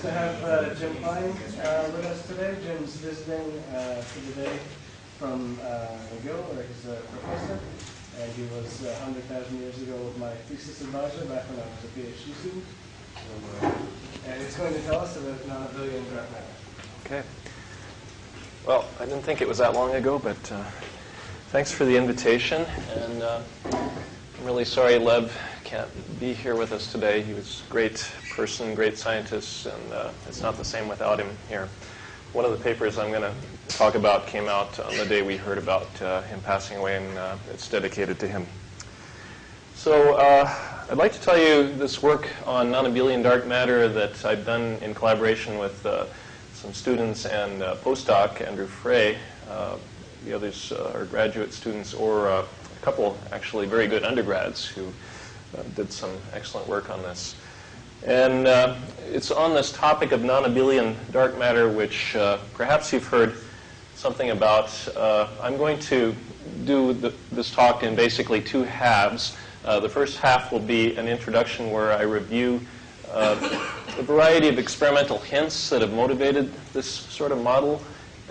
pleased to have Jim Cline with us today. Jim's visiting for the day from McGill, where he's a professor. And he was 100,000 years ago my thesis advisor back when I was a PhD student. And he's going to tell us about Nonabelian dark matter. Okay. Well, I didn't think it was that long ago, but thanks for the invitation. And I'm really sorry Lev can't be here with us today. He was a great person, great scientist, and it's not the same without him here. One of the papers I'm going to talk about came out on the day we heard about him passing away, and it's dedicated to him. So I'd like to tell you this work on Nonabelian dark matter that I've done in collaboration with some students and postdoc, Andrew Frey. The others are graduate students, or a couple actually very good undergrads who did some excellent work on this. And it's on this topic of Nonabelian dark matter, which perhaps you've heard something about. I'm going to do this talk in basically two halves. The first half will be an introduction where I review a variety of experimental hints that have motivated this sort of model.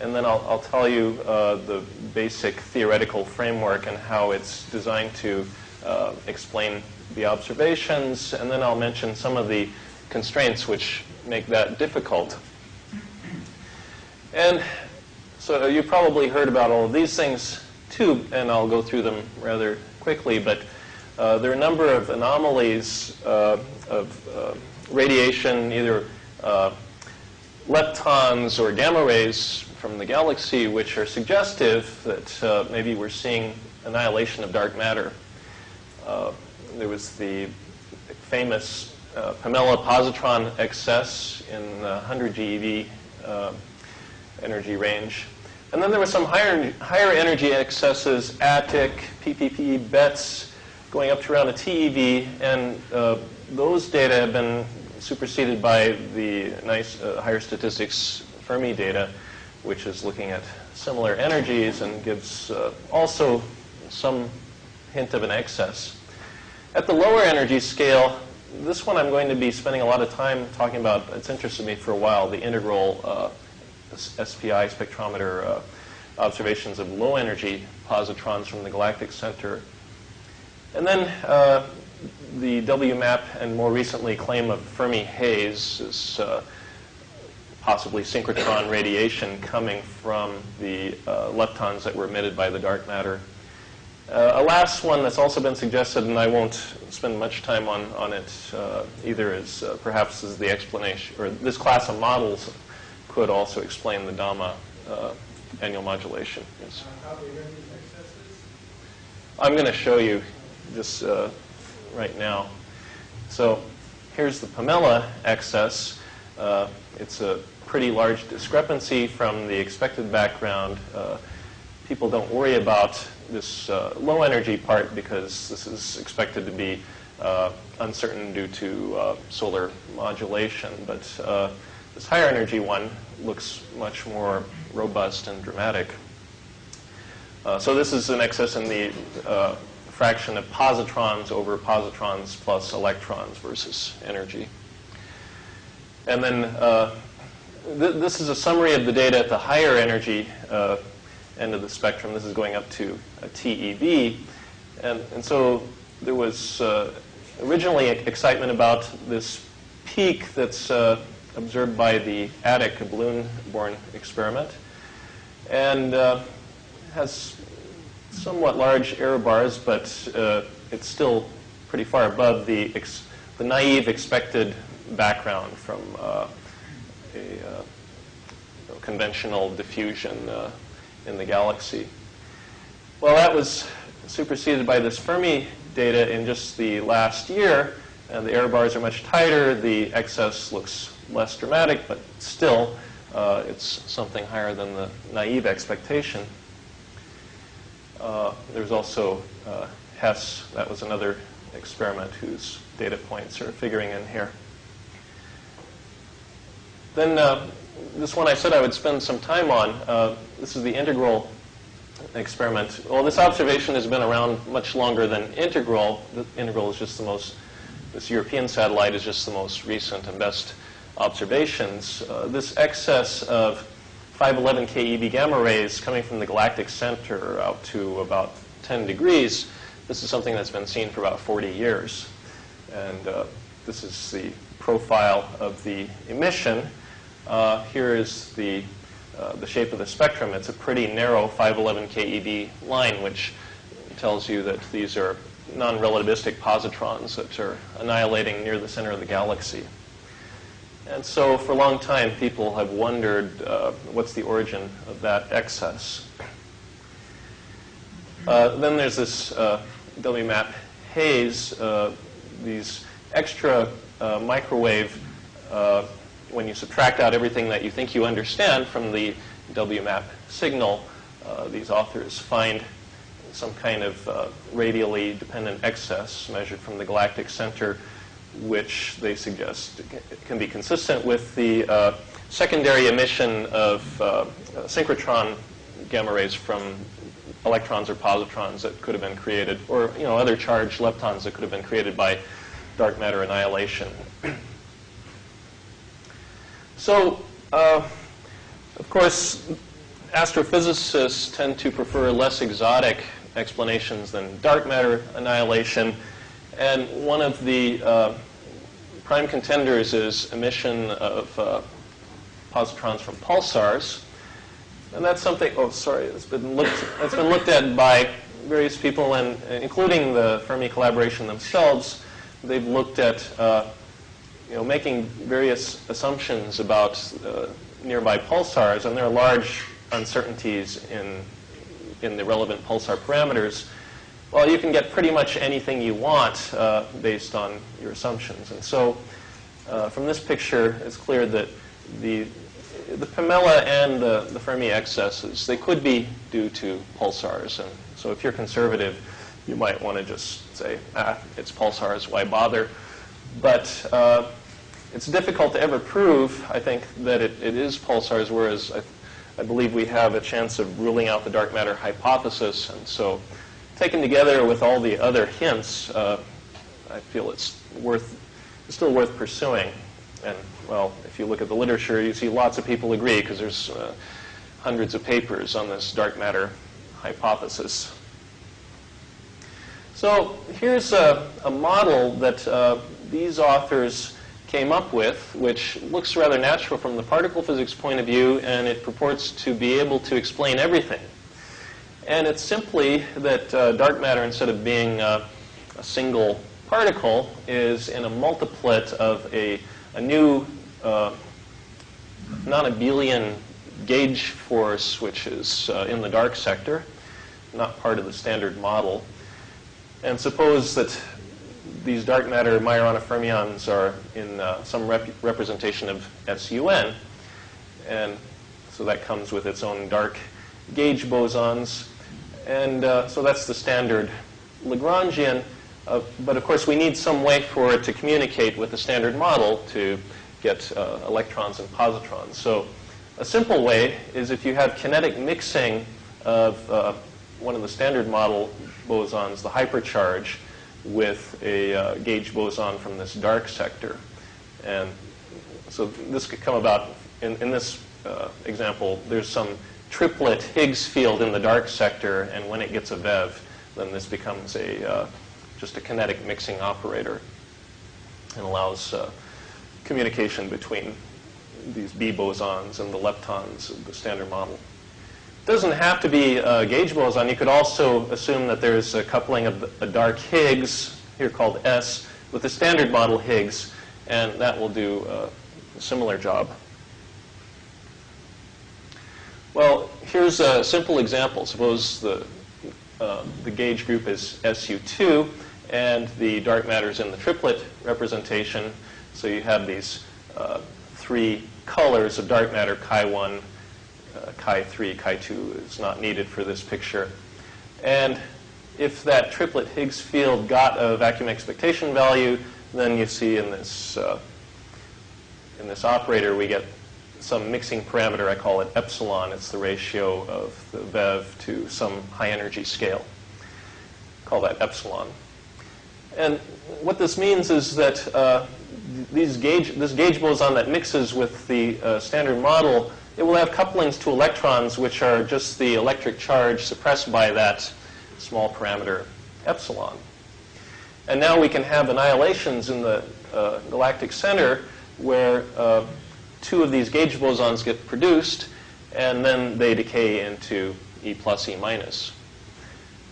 And then I'll tell you the basic theoretical framework and how it's designed to explain the observations, and then I'll mention some of the constraints which make that difficult. And so you probably heard about all of these things too, and I'll go through them rather quickly, but there are a number of anomalies of radiation, either leptons or gamma rays from the galaxy, which are suggestive that maybe we're seeing annihilation of dark matter. There was the famous Pamela positron excess in 100 GeV energy range. And then there were some higher energy excesses, ATIC, PPP, BETS, going up to around a TeV, and those data have been superseded by the nice higher statistics Fermi data, which is looking at similar energies and gives also some hint of an excess. At the lower energy scale, this one I'm going to be spending a lot of time talking about. It's interested me for a while, the integral SPI spectrometer observations of low energy positrons from the galactic center. And then the WMAP and more recently claim of Fermi haze, this possibly synchrotron radiation coming from the leptons that were emitted by the dark matter. A last one that's also been suggested, and I won't spend much time on it either, is perhaps is the explanation, or this class of models could also explain the DAMA annual modulation. Yes. I'm going to show you this right now. So here's the Pamela excess. It's a pretty large discrepancy from the expected background. People don't worry about this low energy part because this is expected to be uncertain due to solar modulation. But this higher energy one looks much more robust and dramatic. So this is an excess in the fraction of positrons over positrons plus electrons versus energy. And then this is a summary of the data at the higher energy end of the spectrum. This is going up to a TeV. And so there was originally excitement about this peak that's observed by the ATIC, a balloon-borne experiment, and has somewhat large error bars, but it's still pretty far above the naive expected background from a conventional diffusion in the galaxy. Well, that was superseded by this Fermi data in just the last year, and the error bars are much tighter. The excess looks less dramatic, but still it's something higher than the naive expectation. There's also Hess. That was another experiment whose data points are figuring in here. Then this one I said I would spend some time on. This is the integral experiment. Well, this observation has been around much longer than integral. The integral is just the most, this European satellite is just the most recent and best observations. This excess of 511 keV gamma rays coming from the galactic center out to about 10 degrees, this is something that's been seen for about 40 years. And this is the profile of the emission. Here is the shape of the spectrum. It's a pretty narrow 511 keV line, which tells you that these are non-relativistic positrons that are annihilating near the center of the galaxy. And so for a long time, people have wondered what's the origin of that excess. Then there's this WMAP haze, these extra microwave, when you subtract out everything that you think you understand from the WMAP signal, these authors find some kind of radially dependent excess measured from the galactic center, which they suggest can be consistent with the secondary emission of synchrotron gamma rays from electrons or positrons that could have been created, or other charged leptons that could have been created by dark matter annihilation. So, of course, astrophysicists tend to prefer less exotic explanations than dark matter annihilation. And one of the prime contenders is emission of positrons from pulsars. And that's something, it's been looked at by various people, and including the Fermi collaboration themselves. They've looked at making various assumptions about nearby pulsars, and there are large uncertainties in the relevant pulsar parameters. Well, you can get pretty much anything you want based on your assumptions. And so from this picture, it's clear that the Pamela and the Fermi excesses, they could be due to pulsars. And so if you're conservative, you might want to just say, it's pulsars, why bother? But it's difficult to ever prove, I think, that it is pulsars, whereas I believe we have a chance of ruling out the dark matter hypothesis. And so taken together with all the other hints, I feel it's still worth pursuing. And, well, if you look at the literature, you see lots of people agree, because there's hundreds of papers on this dark matter hypothesis. So here's a model that these authors came up with, which looks rather natural from the particle physics point of view, and it purports to be able to explain everything. And it's simply that dark matter, instead of being a single particle, is in a multiplet of a new Nonabelian gauge force, which is in the dark sector, not part of the standard model. And suppose that these dark matter Majorana fermions are in some representation of SUN. And so that comes with its own dark gauge bosons. And so that's the standard Lagrangian. But of course, we need some way for it to communicate with the standard model to get electrons and positrons. So a simple way is if you have kinetic mixing of one of the standard model bosons, the hypercharge, with a gauge boson from this dark sector. And so this could come about, in this example, there's some triplet Higgs field in the dark sector, and when it gets a VEV, then this becomes just a kinetic mixing operator and allows communication between these B bosons and the leptons of the standard model. It doesn't have to be a gauge boson. You could also assume that there's a coupling of a dark Higgs, here called S, with the standard model Higgs, and that will do a similar job. Well, here's a simple example. Suppose the gauge group is SU2, and the dark matter is in the triplet representation. So you have these three colors of dark matter, Chi1, Chi3, Chi2 is not needed for this picture. And if that triplet Higgs field got a vacuum expectation value, then you see in this operator we get some mixing parameter. I call it epsilon. It's the ratio of the VEV to some high energy scale. Call that epsilon. And what this means is that this gauge boson that mixes with the standard model, it will have couplings to electrons which are just the electric charge suppressed by that small parameter epsilon. And now we can have annihilations in the galactic center where two of these gauge bosons get produced, and then they decay into E plus, E minus.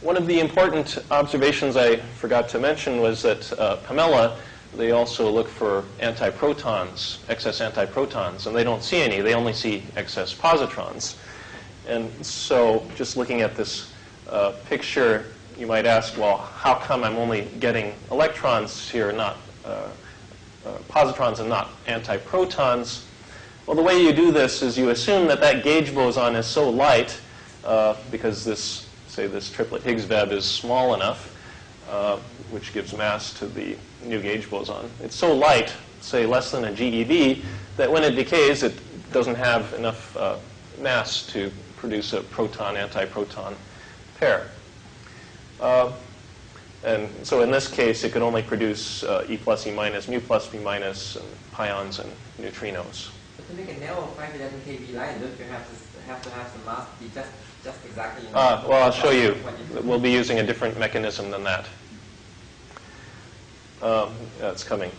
One of the important observations I forgot to mention was that Pamela, they also look for antiprotons, excess antiprotons, and they don't see any. They only see excess positrons. And so just looking at this picture, you might ask, well, how come I'm only getting electrons here, not positrons and not antiprotons? Well, the way you do this is you assume that that gauge boson is so light, because this triplet Higgs Webb is small enough, which gives mass to the new gauge boson. It's so light, say less than a GeV, that when it decays, it doesn't have enough mass to produce a proton-antiproton pair. And so in this case, it could only produce E plus, E minus, mu plus, V minus, and pions and neutrinos. But to make a narrow 511 kV line, don't you have to have the mass be just exactly? Well, I'll show you. We'll be using a different mechanism than that. It's coming.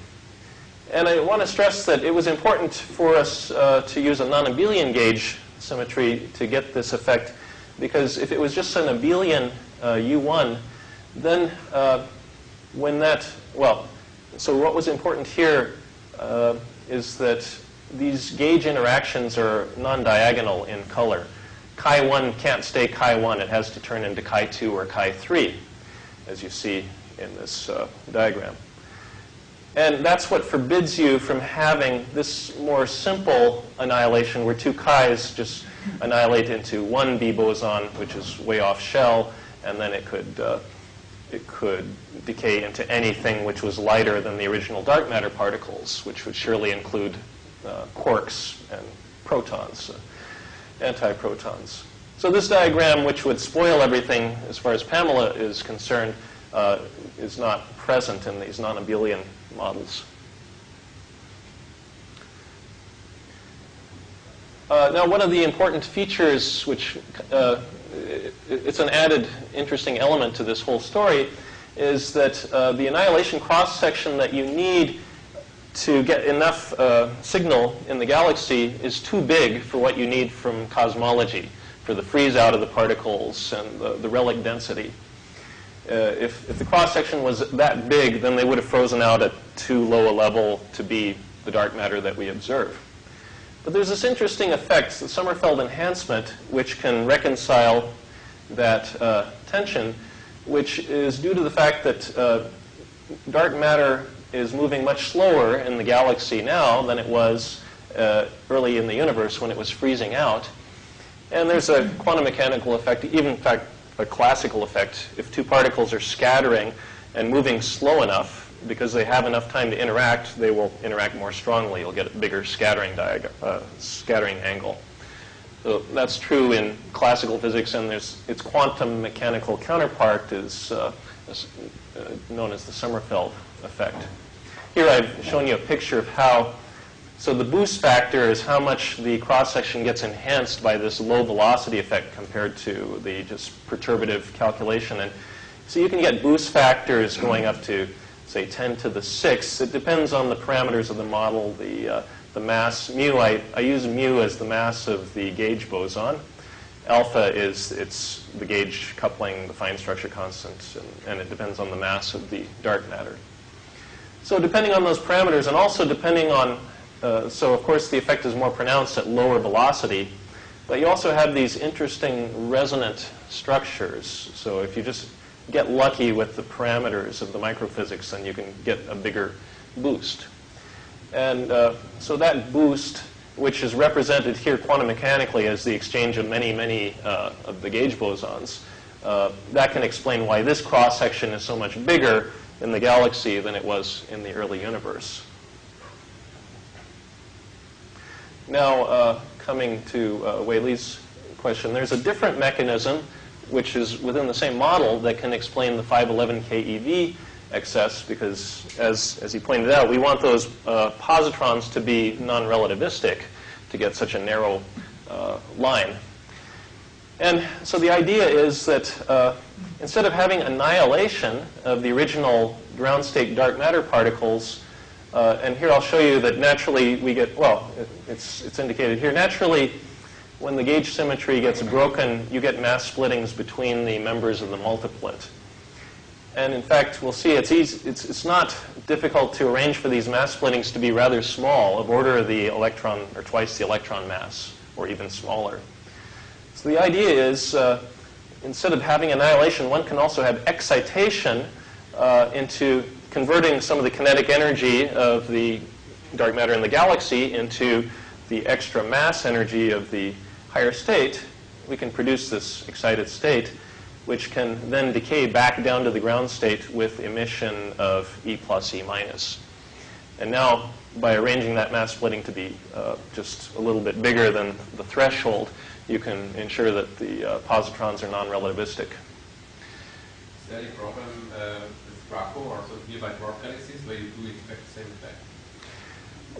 And I want to stress that it was important for us to use a Nonabelian gauge symmetry to get this effect, because if it was just an abelian U1, then when that, well, so what was important here is that these gauge interactions are non-diagonal in color. Chi1 can't stay Chi1. It has to turn into Chi2 or Chi3, as you see in this diagram. And that's what forbids you from having this more simple annihilation where two Chis just annihilate into one B boson, which is way off shell, and then it could decay into anything which was lighter than the original dark matter particles, which would surely include quarks and protons, antiprotons. So this diagram, which would spoil everything as far as Pamela is concerned, is not present in these non-abelian models. Now, one of the important features, which it's an added interesting element to this whole story, is that the annihilation cross-section that you need to get enough signal in the galaxy is too big for what you need from cosmology, for the freeze-out of the particles and the relic density. If the cross-section was that big, then they would have frozen out at too low a level to be the dark matter that we observe. But there's this interesting effect, the Sommerfeld enhancement, which can reconcile that tension, which is due to the fact that dark matter is moving much slower in the galaxy now than it was early in the universe when it was freezing out. And there's a quantum mechanical effect, even in fact a classical effect. If two particles are scattering and moving slow enough, because they have enough time to interact, they will interact more strongly. You'll get a bigger scattering angle. So that's true in classical physics, and its quantum mechanical counterpart is known as the Sommerfeld effect. Here I've shown you a picture of how, so the boost factor is how much the cross-section gets enhanced by this low velocity effect compared to the just perturbative calculation. And so you can get boost factors going up to, say, 10 to the 6. It depends on the parameters of the model, the mass. Mu, I use mu as the mass of the gauge boson. Alpha is the gauge coupling, the fine structure constant, and it depends on the mass of the dark matter. So depending on those parameters, and also depending on, so of course the effect is more pronounced at lower velocity, but you also have these interesting resonant structures. So if you just get lucky with the parameters of the microphysics, then you can get a bigger boost. And so that boost, which is represented here quantum mechanically as the exchange of many of the gauge bosons, that can explain why this cross-section is so much bigger in the galaxy than it was in the early universe. Now, coming to Wei Li's question, there's a different mechanism which is within the same model that can explain the 511 keV excess because, as he pointed out, we want those positrons to be non-relativistic to get such a narrow line. And so the idea is that instead of having annihilation of the original ground state dark matter particles, and here I'll show you that naturally we get, well, it's indicated here, naturally when the gauge symmetry gets broken, you get mass splittings between the members of the multiplet. And in fact, we'll see it's not difficult to arrange for these mass splittings to be rather small, of order of the electron, or twice the electron mass, or even smaller. So the idea is, instead of having annihilation, one can also have excitation into converting some of the kinetic energy of the dark matter in the galaxy into the extra mass energy of the higher state. We can produce this excited state, which can then decay back down to the ground state with emission of E plus E minus. And now, by arranging that mass splitting to be just a little bit bigger than the threshold, you can ensure that the positrons are non-relativistic. Is there any problem with Braco or so nearby dwarf galaxies where you do expect the same effect?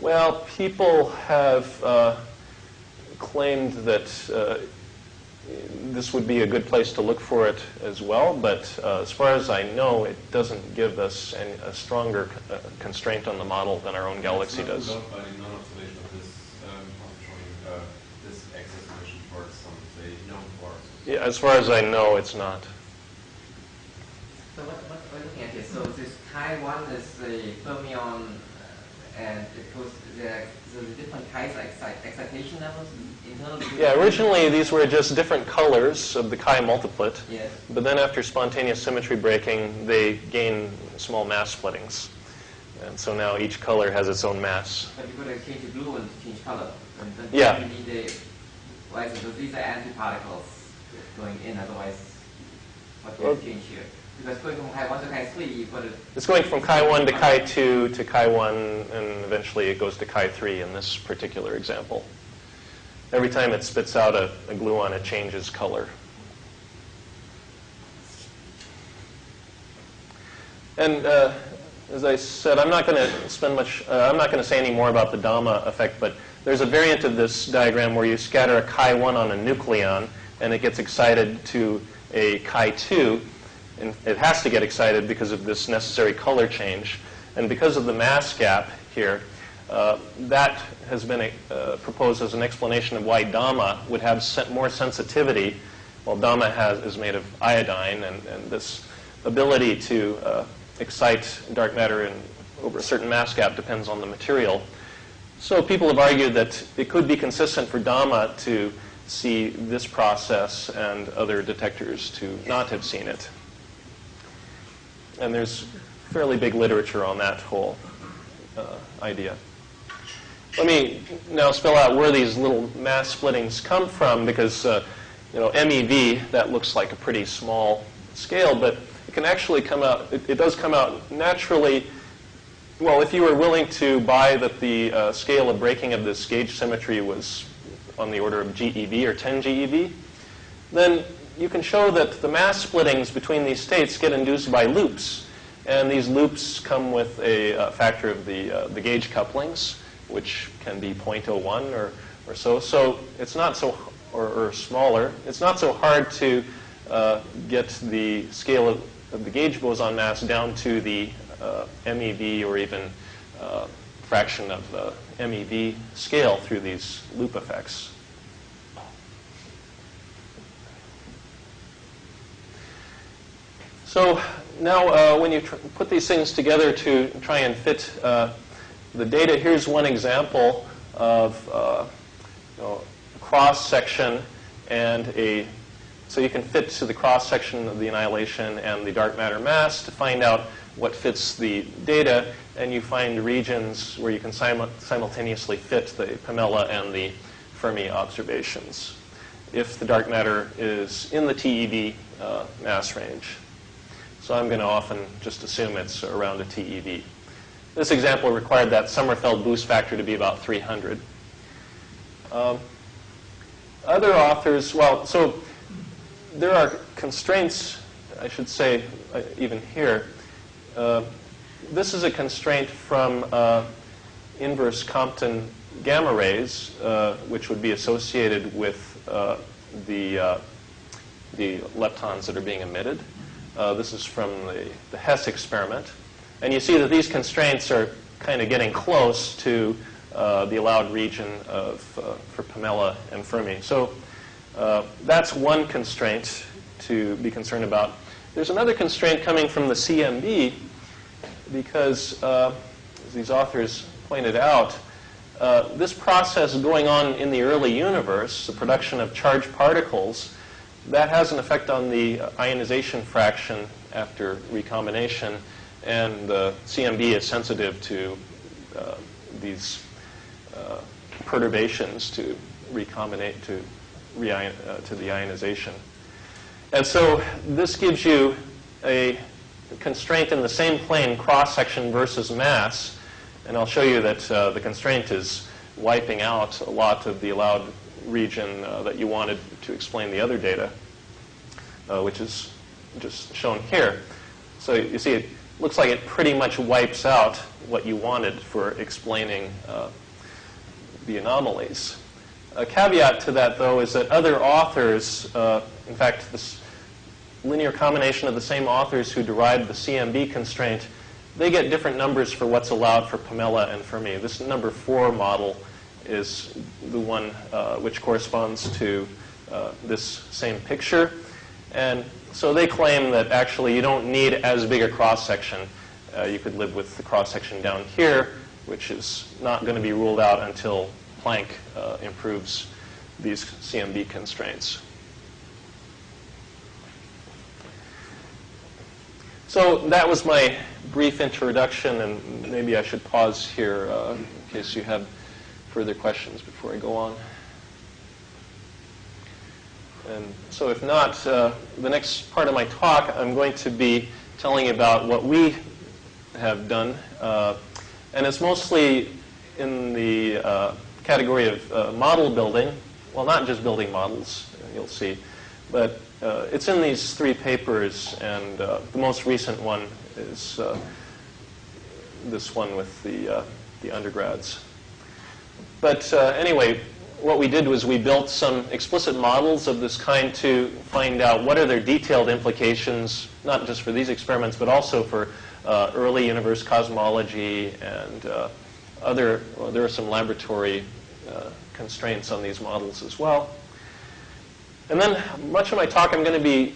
Well, people have claimed that this would be a good place to look for it as well, but as far as I know, it doesn't give us a stronger constraint on the model than our own galaxy does. It's not by the non-observation of this showing this excess emission towards some, say, known force. Yeah, as far as I know, it's not. So what we're looking at here, so this Chi1 is the fermion, and it goes the different kinds of excitation levels internally. Yeah, originally these were just different colors of the Chi multiplet. Yes. But then after spontaneous symmetry breaking, they gain small mass splittings. And so now each color has its own mass. But you're going to change the blue and change color. And then Yeah. you need so these are antiparticles going in, otherwise what do you change here? Because going from Chi1 to Chi3, you've got to... It's going from Chi1 to Chi2 to Chi1, and eventually it goes to Chi3 in this particular example. Every time it spits out a gluon, it changes color. And as I said, I'm not going to spend much, I'm not going to say any more about the Dama effect, but there's a variant of this diagram where you scatter a Chi1 on a nucleon, and it gets excited to a Chi2. And it has to get excited because of this necessary color change. And because of the mass gap here, that has been proposed as an explanation of why Dama would have more sensitivity, while Dama is made of iodine, and this ability to excite dark matter over a certain mass gap depends on the material. So people have argued that it could be consistent for Dama to see this process and other detectors to not have seen it. And there's fairly big literature on that whole idea. Let me now spell out where these little mass splittings come from, because MEV, that looks like a pretty small scale, but it can actually come out, it does come out naturally. Well, if you were willing to buy that the scale of breaking of this gauge symmetry was on the order of GeV or 10 GeV, then you can show that the mass splittings between these states get induced by loops. And these loops come with a factor of the gauge couplings, which can be 0.01 or so. So it's not so, or smaller. It's not so hard to get the scale of the gauge boson mass down to the MEV or even fraction of the MEV scale through these loop effects. So now when you put these things together to try and fit the data, here's one example of a cross-section and so you can fit to the cross-section of the annihilation and the dark matter mass to find out what fits the data, and you find regions where you can simultaneously fit the Pamela and the Fermi observations if the dark matter is in the TeV mass range. So I'm going to often just assume it's around a TeV. This example required that Sommerfeld boost factor to be about 300. Other authors, well, so there are constraints, I should say, even here. this is a constraint from inverse Compton gamma rays, which would be associated with the leptons that are being emitted. This is from the Hess experiment. And you see that these constraints are kind of getting close to the allowed region for Pamela and Fermi. So that's one constraint to be concerned about. There's another constraint coming from the CMB because, as these authors pointed out, this process going on in the early universe, the production of charged particles, that has an effect on the ionization fraction after recombination, and the CMB is sensitive to these perturbations to recombinate to the ionization. And so this gives you a constraint in the same plane, cross-section versus mass. And I'll show you that the constraint is wiping out a lot of the allowed region that you wanted to explain the other data, which is just shown here. So you see, it looks like it pretty much wipes out what you wanted for explaining the anomalies. A caveat to that, though, is that other authors, in fact, this linear combination of the same authors who derived the CMB constraint, they get different numbers for what's allowed for Pamela and Fermi. This number 4 model is the one which corresponds to this same picture. And so they claim that actually you don't need as big a cross-section. You could live with the cross-section down here, which is not going to be ruled out until Planck improves these CMB constraints. So that was my brief introduction, and maybe I should pause here in case you have further questions before I go on. And so if not, the next part of my talk, I'm going to be telling you about what we have done. And it's mostly in the category of model building. Well, not just building models, you'll see. But it's in these 3 papers, and the most recent one is this one with the undergrads. But anyway, what we did was we built some explicit models of this kind to find out what are their detailed implications, not just for these experiments, but also for early universe cosmology and other, well, there are some laboratory constraints on these models as well. And then much of my talk I'm going to be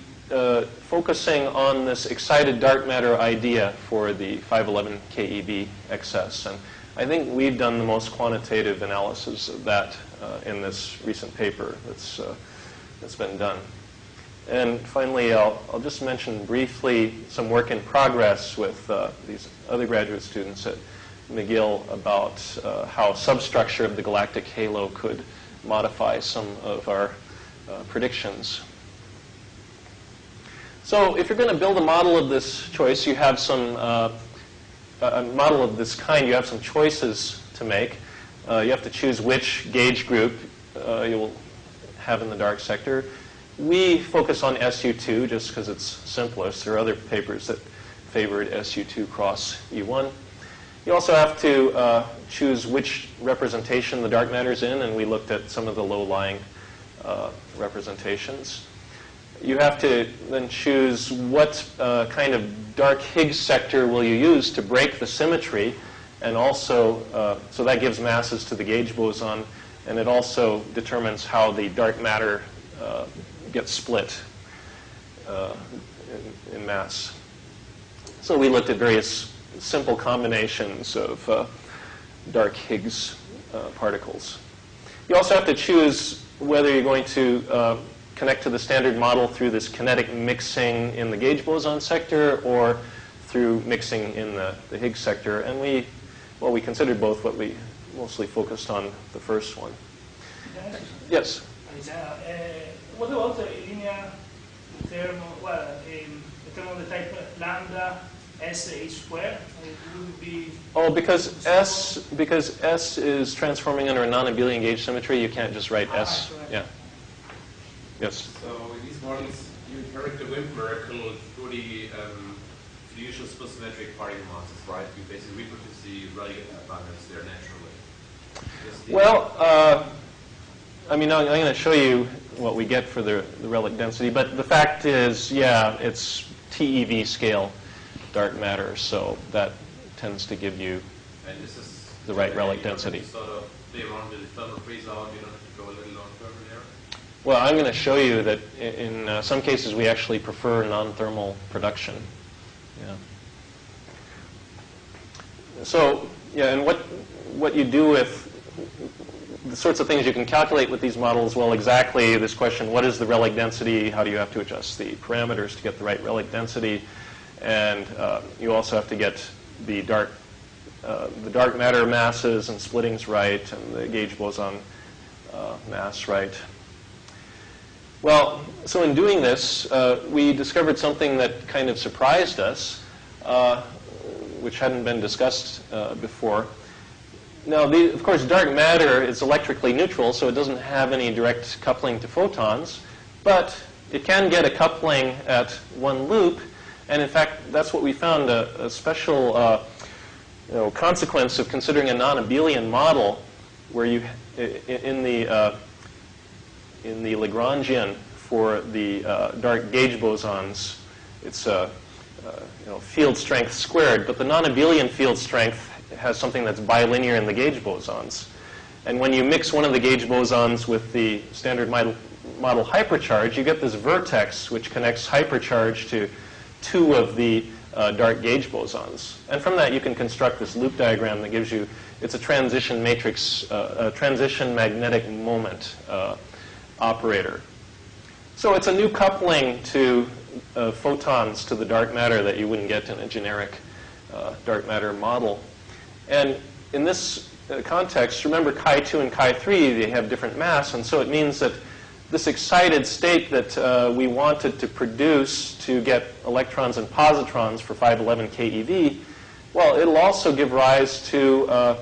focusing on this excited dark matter idea for the 511 keV excess. And I think we've done the most quantitative analysis of that in this recent paper that's been done. And finally, I'll just mention briefly some work in progress with these other graduate students at McGill about how substructure of the galactic halo could modify some of our predictions. So if you're going to build a model of this choice, you have some a model of this kind, you have some choices to make. You have to choose which gauge group you will have in the dark sector. We focus on SU2 just because it's simplest. There are other papers that favored SU2 cross U1. You also have to choose which representation the dark matter is in, and we looked at some of the low-lying representations. You have to then choose what kind of dark Higgs sector will you use to break the symmetry, and also, so that gives masses to the gauge boson, and it also determines how the dark matter gets split in mass. So we looked at various simple combinations of dark Higgs particles. You also have to choose whether you're going to connect to the standard model through this kinetic mixing in the gauge boson sector or through mixing in the Higgs sector. And we considered both, but we mostly focused on the first one. Yes? What about the linear term, well, the term of the type lambda SH squared? It would be... Oh, because S is transforming under a non-abelian gauge symmetry, you can't just write S. Right. Yeah. Yes? So in these models, you inherit the Wimp miracle through the the usual supersymmetric particle masses, right? You basically reproduce the relic abundance there naturally. Well, I mean, I'm going to show you what we get for the relic density, but the fact is, yeah, it's TeV scale dark matter, so that tends to give you the right relic density. Sort of play around with the thermal freeze out, you don't have to go a little long further there. Well, I'm going to show you that in some cases we actually prefer non-thermal production. Yeah. So, yeah, and what you do with the sorts of things you can calculate with these models, well, exactly this question, what is the relic density? How do you have to adjust the parameters to get the right relic density? And you also have to get the dark matter masses and splittings right, and the gauge boson mass right. Well, so in doing this, we discovered something that kind of surprised us, which hadn't been discussed before. Now, of course, dark matter is electrically neutral, so it doesn't have any direct coupling to photons, but it can get a coupling at one loop, and in fact, that's what we found, a special consequence of considering a Nonabelian model, where you, in the Lagrangian for the dark gauge bosons, it's field strength squared, but the Nonabelian field strength has something that's bilinear in the gauge bosons. And when you mix one of the gauge bosons with the standard model hypercharge, you get this vertex which connects hypercharge to two of the dark gauge bosons. And from that you can construct this loop diagram that gives you, it's a transition matrix, a transition magnetic moment operator. So it's a new coupling to photons to the dark matter that you wouldn't get in a generic dark matter model. And in this context, remember Chi2 and Chi3, they have different mass, and so it means that this excited state that we wanted to produce to get electrons and positrons for 511 keV, well, it'll also give rise to a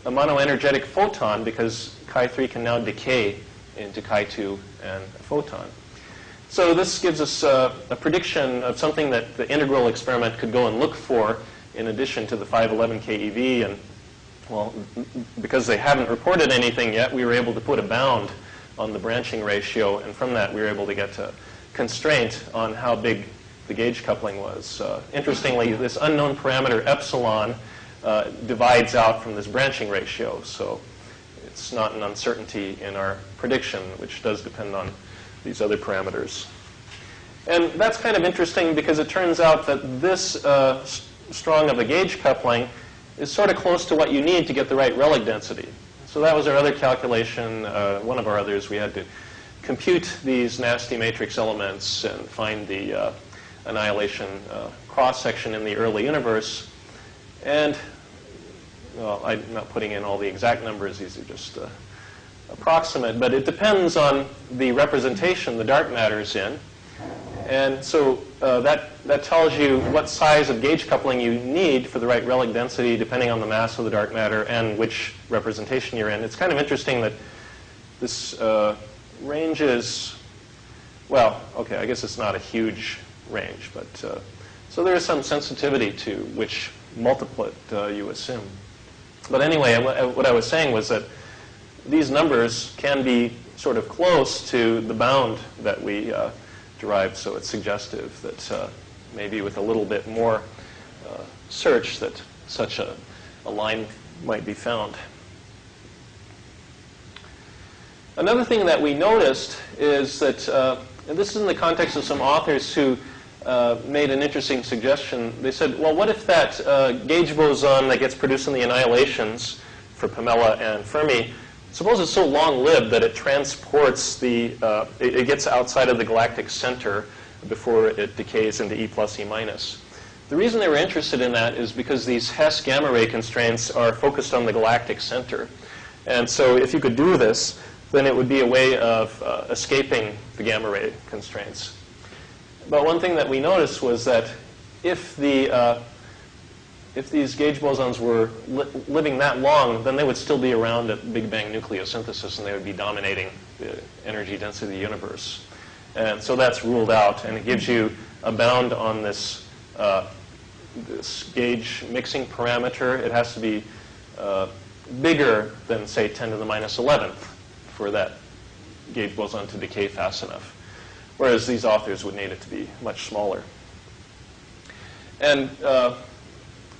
monoenergetic photon, because Chi3 can now decay into Chi2 and a photon. So this gives us a prediction of something that the integral experiment could go and look for in addition to the 511 keV. And, well, because they haven't reported anything yet, we were able to put a bound on the branching ratio, and from that we were able to get a constraint on how big the gauge coupling was. Interestingly, this unknown parameter epsilon divides out from this branching ratio, so it's not an uncertainty in our prediction, which does depend on these other parameters. And that's kind of interesting because it turns out that this strong of a gauge coupling is sort of close to what you need to get the right relic density. So that was our other calculation. One of our others, we had to compute these nasty matrix elements and find the annihilation cross-section in the early universe. And, well, I'm not putting in all the exact numbers. These are just approximate. But it depends on the representation the dark matter is in. And so that tells you what size of gauge coupling you need for the right relic density, depending on the mass of the dark matter and which representation you're in. It's kind of interesting that this range is, well, okay, I guess it's not a huge range, but so there is some sensitivity to which multiplet you assume. But anyway, what I was saying was that these numbers can be sort of close to the bound that we derived, so it's suggestive that maybe with a little bit more search that such a line might be found. Another thing that we noticed is that, and this is in the context of some authors who made an interesting suggestion. They said, well, what if that gauge boson that gets produced in the annihilations for Pamela and Fermi, suppose it's so long-lived that it transports the, it gets outside of the galactic center before it decays into E plus E minus. The reason they were interested in that is because these Hess gamma ray constraints are focused on the galactic center. And so if you could do this, then it would be a way of escaping the gamma ray constraints. But one thing that we noticed was that if these gauge bosons were living that long, then they would still be around at Big Bang nucleosynthesis, and they would be dominating the energy density of the universe. And so that's ruled out, and it gives you a bound on this this gauge mixing parameter. It has to be bigger than, say, 10 to the minus 11th for that gauge boson to decay fast enough, whereas these authors would need it to be much smaller. And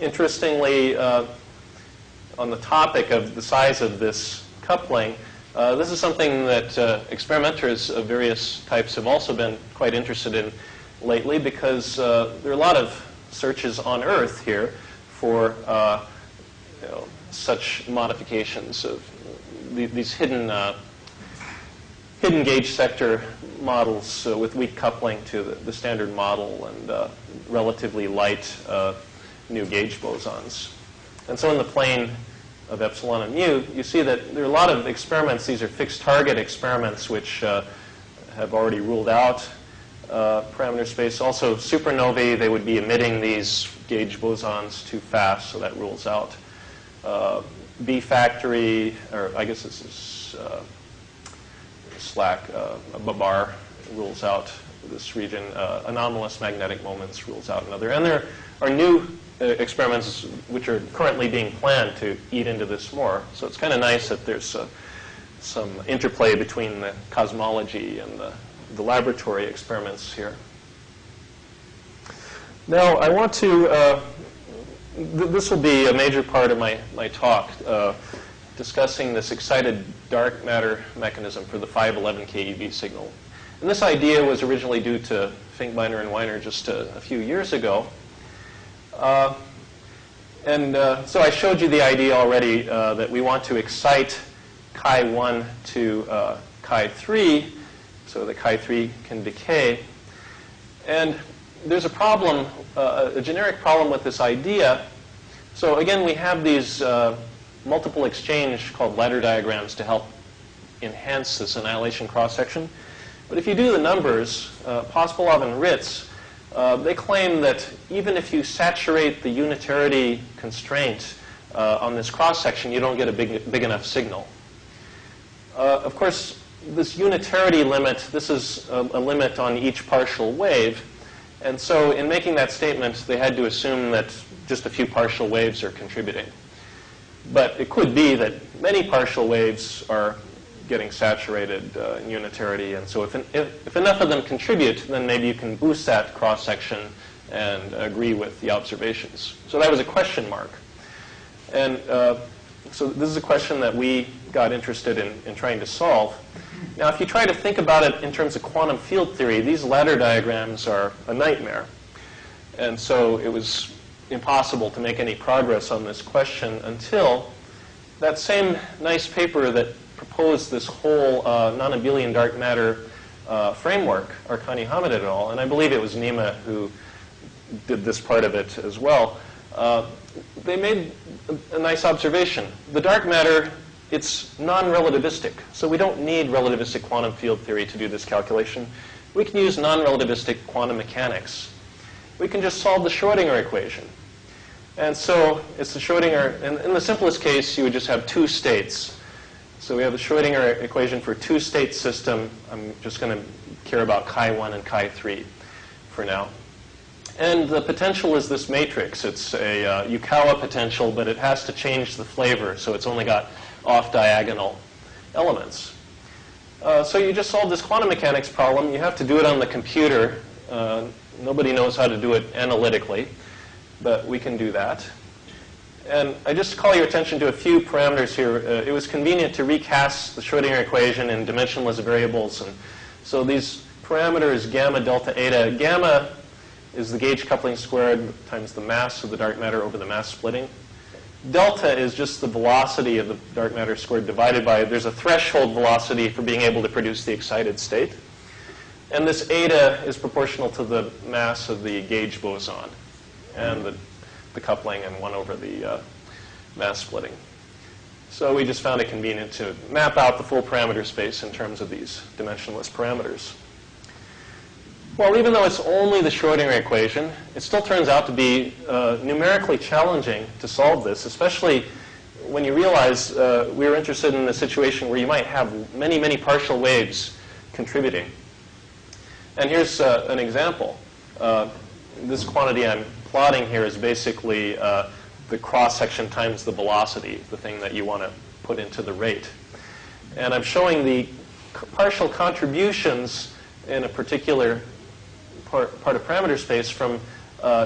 interestingly, on the topic of the size of this coupling, this is something that experimenters of various types have also been quite interested in lately, because there are a lot of searches on Earth here for such modifications of these hidden gauge sector models with weak coupling to the standard model and relatively light new gauge bosons. And so in the plane of epsilon and mu, you see that there are a lot of experiments. These are fixed target experiments which have already ruled out parameter space. Also supernovae, they would be emitting these gauge bosons too fast, so that rules out. B factory, or I guess this is SLAC, Babar rules out this region. Anomalous magnetic moments rules out another. And there are new experiments which are currently being planned to eat into this more. So it's kind of nice that there's some interplay between the cosmology and the laboratory experiments here. Now I want to, this will be a major part of my talk, discussing this excited dark matter mechanism for the 511 keV signal. And this idea was originally due to Finkbeiner and Weiner just a few years ago. So I showed you the idea already that we want to excite Chi1 to Chi3 so that Chi3 can decay. And there's a problem, a generic problem with this idea. So again, we have these multiple exchange called ladder diagrams to help enhance this annihilation cross-section. But if you do the numbers, Pospelov and Ritz, they claim that even if you saturate the unitarity constraint on this cross-section, you don't get a big enough signal. Of course, this unitarity limit, this is a limit on each partial wave. And so in making that statement, they had to assume that just a few partial waves are contributing. But it could be that many partial waves are getting saturated in unitarity. And so if enough of them contribute, then maybe you can boost that cross-section and agree with the observations. So that was a question mark. And so this is a question that we got interested in trying to solve. Now, if you try to think about it in terms of quantum field theory, these ladder diagrams are a nightmare. And so it was impossible to make any progress on this question until that same nice paper that proposed this whole Nonabelian dark matter framework, Arkani Hamid et al., and I believe it was NEMA who did this part of it as well, they made a nice observation. The dark matter, it's non-relativistic, so we don't need relativistic quantum field theory to do this calculation. We can use non-relativistic quantum mechanics. We can just solve the Schrödinger equation. And so it's the Schrödinger, in the simplest case, you would just have two states. So we have the Schrödinger equation for a two-state system. I'm just going to care about Chi1 and Chi3 for now. And the potential is this matrix. It's a Yukawa potential, but it has to change the flavor, so it's only got off-diagonal elements. So you just solve this quantum mechanics problem. You have to do it on the computer. Nobody knows how to do it analytically, but we can do that. And I just call your attention to a few parameters here. It was convenient to recast the Schrödinger equation in dimensionless variables. And so these parameters, gamma, delta, eta. Gamma is the gauge coupling squared times the mass of the dark matter over the mass splitting. Delta is just the velocity of the dark matter squared divided by, there's a threshold velocity for being able to produce the excited state. And this eta is proportional to the mass of the gauge boson and the coupling and 1 over the mass splitting. So we just found it convenient to map out the full parameter space in terms of these dimensionless parameters. Well, even though it's only the Schrödinger equation, it still turns out to be numerically challenging to solve this, especially when you realize we were interested in a situation where you might have many, many partial waves contributing. And here's an example. This quantity I'm plotting here is basically the cross-section times the velocity, the thing that you want to put into the rate. And I'm showing the partial contributions in a particular part of parameter space from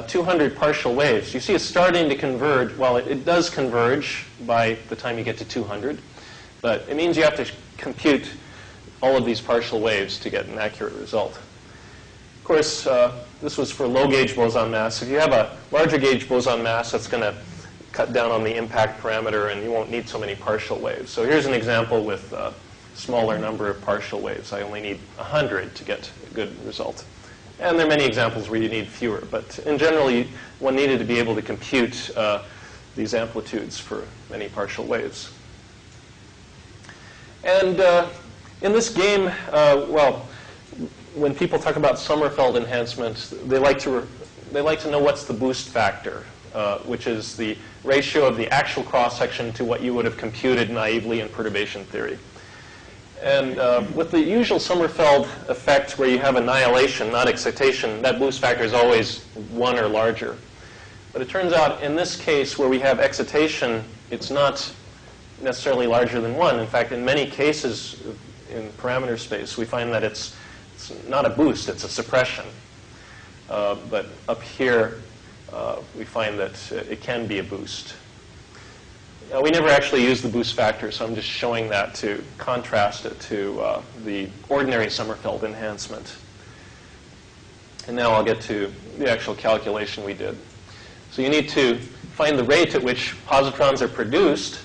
200 partial waves. You see it's starting to converge. Well, it does converge by the time you get to 200, but it means you have to compute all of these partial waves to get an accurate result. Of course, this was for low gauge boson mass. If you have a larger gauge boson mass, that's going to cut down on the impact parameter, and you won't need so many partial waves. So here's an example with a smaller number of partial waves. I only need 100 to get a good result. And there are many examples where you need fewer. But in general, one needed to be able to compute these amplitudes for many partial waves. And in this game, well, when people talk about Sommerfeld enhancement, they like to know what's the boost factor, which is the ratio of the actual cross-section to what you would have computed naively in perturbation theory. And with the usual Sommerfeld effect where you have annihilation, not excitation, that boost factor is always 1 or larger. But it turns out in this case where we have excitation, it's not necessarily larger than 1. In fact, in many cases in parameter space, we find that it's not a boost, it's a suppression. But up here, we find that it can be a boost. We never actually use the boost factor, so I'm just showing that to contrast it to the ordinary Sommerfeld enhancement. And now I'll get to the actual calculation we did. So you need to find the rate at which positrons are produced,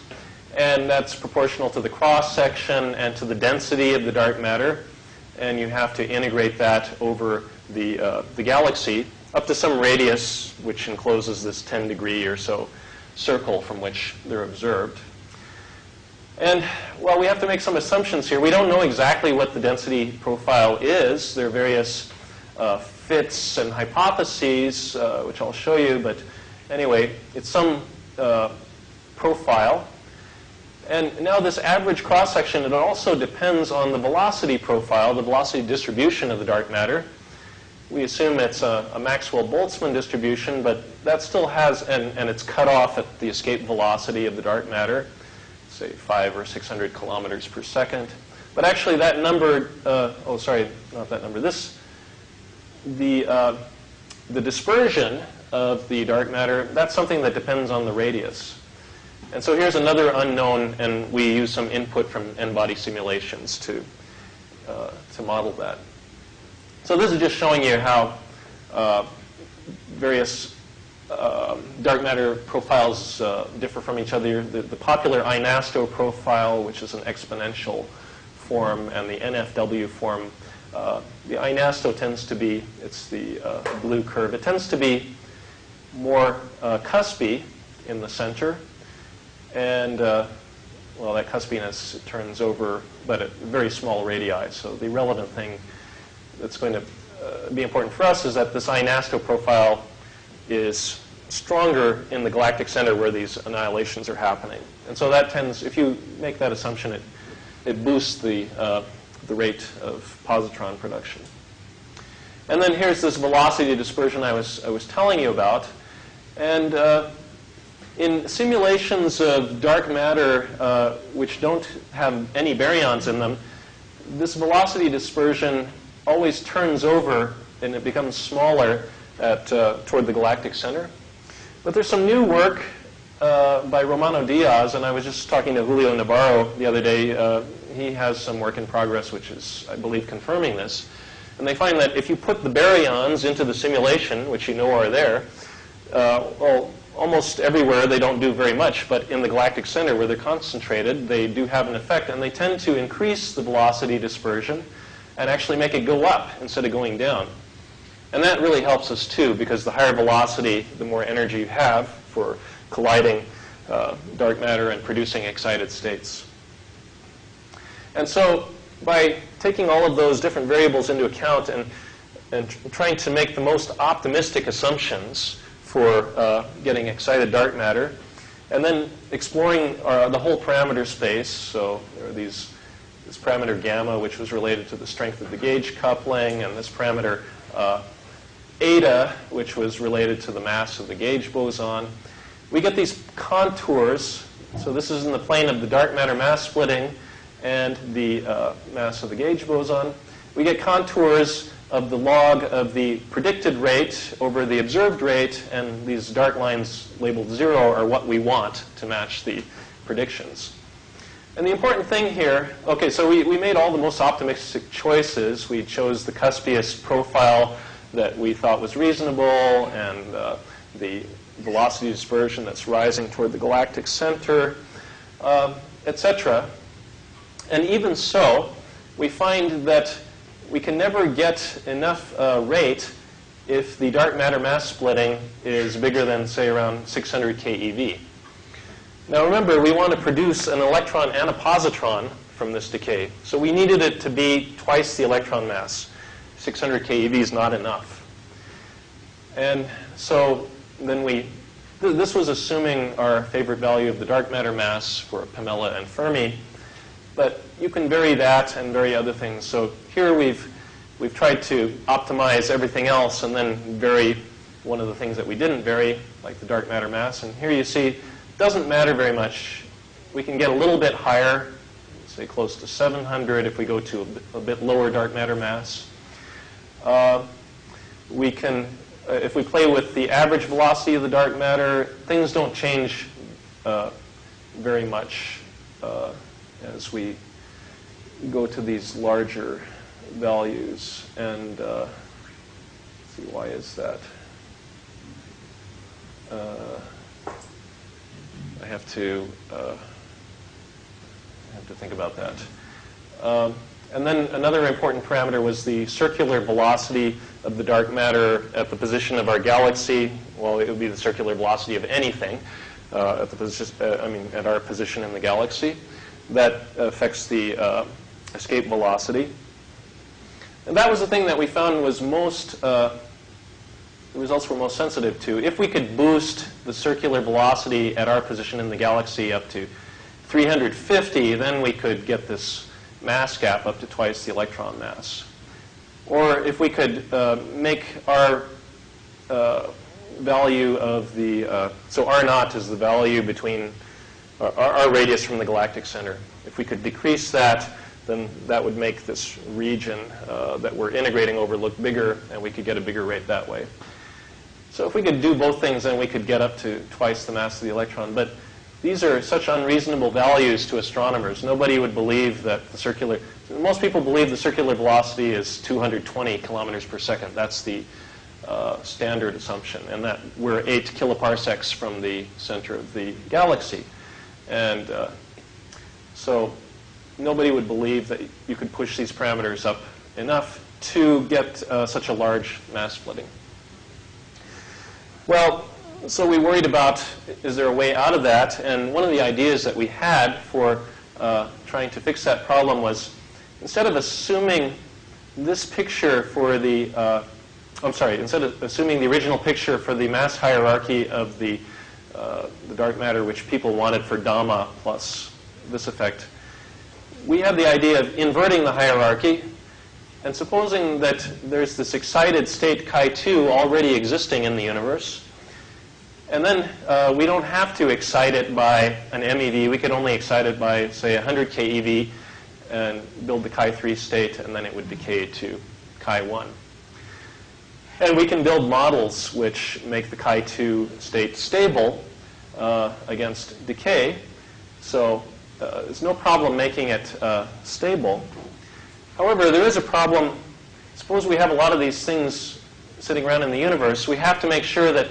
and that's proportional to the cross-section and to the density of the dark matter. And you have to integrate that over the galaxy up to some radius which encloses this 10-degree or so circle from which they're observed. And, well, we have to make some assumptions here. We don't know exactly what the density profile is. There are various fits and hypotheses, which I'll show you. But anyway, it's some profile. And now this average cross-section, it also depends on the velocity profile, the velocity distribution of the dark matter. We assume it's a Maxwell-Boltzmann distribution, but that still has, and it's cut off at the escape velocity of the dark matter, say 500 or 600 kilometers per second. But actually that number, oh sorry, not that number, the dispersion of the dark matter, that's something that depends on the radius. And so here's another unknown, and we use some input from n-body simulations to model that. So this is just showing you how various dark matter profiles differ from each other. The popular INASCO profile, which is an exponential form, and the NFW form. The INASCO tends to be, it's the blue curve, it tends to be more cuspy in the center. And, well, that cuspiness turns over, but at very small radii. So the relevant thing that's going to be important for us is that this INASCO profile is stronger in the galactic center where these annihilations are happening. And so that tends, if you make that assumption, it boosts the rate of positron production. And then here's this velocity dispersion I was telling you about. And in simulations of dark matter which don't have any baryons in them, this velocity dispersion always turns over and it becomes smaller toward the galactic center. But there's some new work by Romano Diaz, and I was just talking to Julio Navarro the other day. He has some work in progress which is, I believe, confirming this. And they find that if you put the baryons into the simulation, which you know are there, well, almost everywhere they don't do very much, but in the galactic center where they're concentrated, they do have an effect, and they tend to increase the velocity dispersion and actually make it go up instead of going down. And that really helps us too, because the higher velocity, the more energy you have for colliding dark matter and producing excited states. And so by taking all of those different variables into account and trying to make the most optimistic assumptions for getting excited dark matter, and then exploring the whole parameter space. So there are this parameter gamma, which was related to the strength of the gauge coupling, and this parameter eta, which was related to the mass of the gauge boson. We get these contours. So this is in the plane of the dark matter mass splitting and the mass of the gauge boson. We get contours of the log of the predicted rate over the observed rate, and these dark lines labeled 0 are what we want to match the predictions. And the important thing here, okay, so we made all the most optimistic choices. We chose the cuspious profile that we thought was reasonable, and the velocity dispersion that's rising toward the galactic center, etc. And even so, we find that we can never get enough rate if the dark matter mass splitting is bigger than, say, around 600 keV. Now remember, we want to produce an electron and a positron from this decay. So we needed it to be twice the electron mass. 600 keV is not enough. And so then this was assuming our favorite value of the dark matter mass for Pamela and Fermi. But you can vary that and vary other things. So here we've tried to optimize everything else and then vary one of the things that we didn't vary, like the dark matter mass. And here you see it doesn't matter very much. We can get a little bit higher, say close to 700 if we go to a bit lower dark matter mass. We can, if we play with the average velocity of the dark matter, things don't change very much as we go to these larger values. And let's see, why is that? I have to think about that. And then another important parameter was the circular velocity of the dark matter at the position of our galaxy. Well, it would be the circular velocity of anything at the position, at our position in the galaxy. That affects the escape velocity. And that was the thing that we found was most, the results were most sensitive to. If we could boost the circular velocity at our position in the galaxy up to 350, then we could get this mass gap up to twice the electron mass. Or if we could make our value of the, so R naught is the value between our radius from the galactic center. If we could decrease that, then that would make this region that we're integrating over look bigger, and we could get a bigger rate that way. So if we could do both things, then we could get up to twice the mass of the electron. But these are such unreasonable values to astronomers. Nobody would believe that the circular, most people believe the circular velocity is 220 kilometers per second. That's the standard assumption, and that we're 8 kiloparsecs from the center of the galaxy. And so nobody would believe that you could push these parameters up enough to get such a large mass splitting. Well, so we worried about, is there a way out of that? And one of the ideas that we had for trying to fix that problem was, instead of assuming this picture for the, instead of assuming the original picture for the mass hierarchy of the dark matter, which people wanted for Dama plus this effect, we had the idea of inverting the hierarchy. And supposing that there's this excited state chi2 already existing in the universe, and then we don't have to excite it by an MeV. We could only excite it by, say, 100 keV and build the chi3 state, and then it would decay to chi1. And we can build models which make the chi2 state stable against decay. So there's no problem making it stable. However, there is a problem. Suppose we have a lot of these things sitting around in the universe. We have to make sure that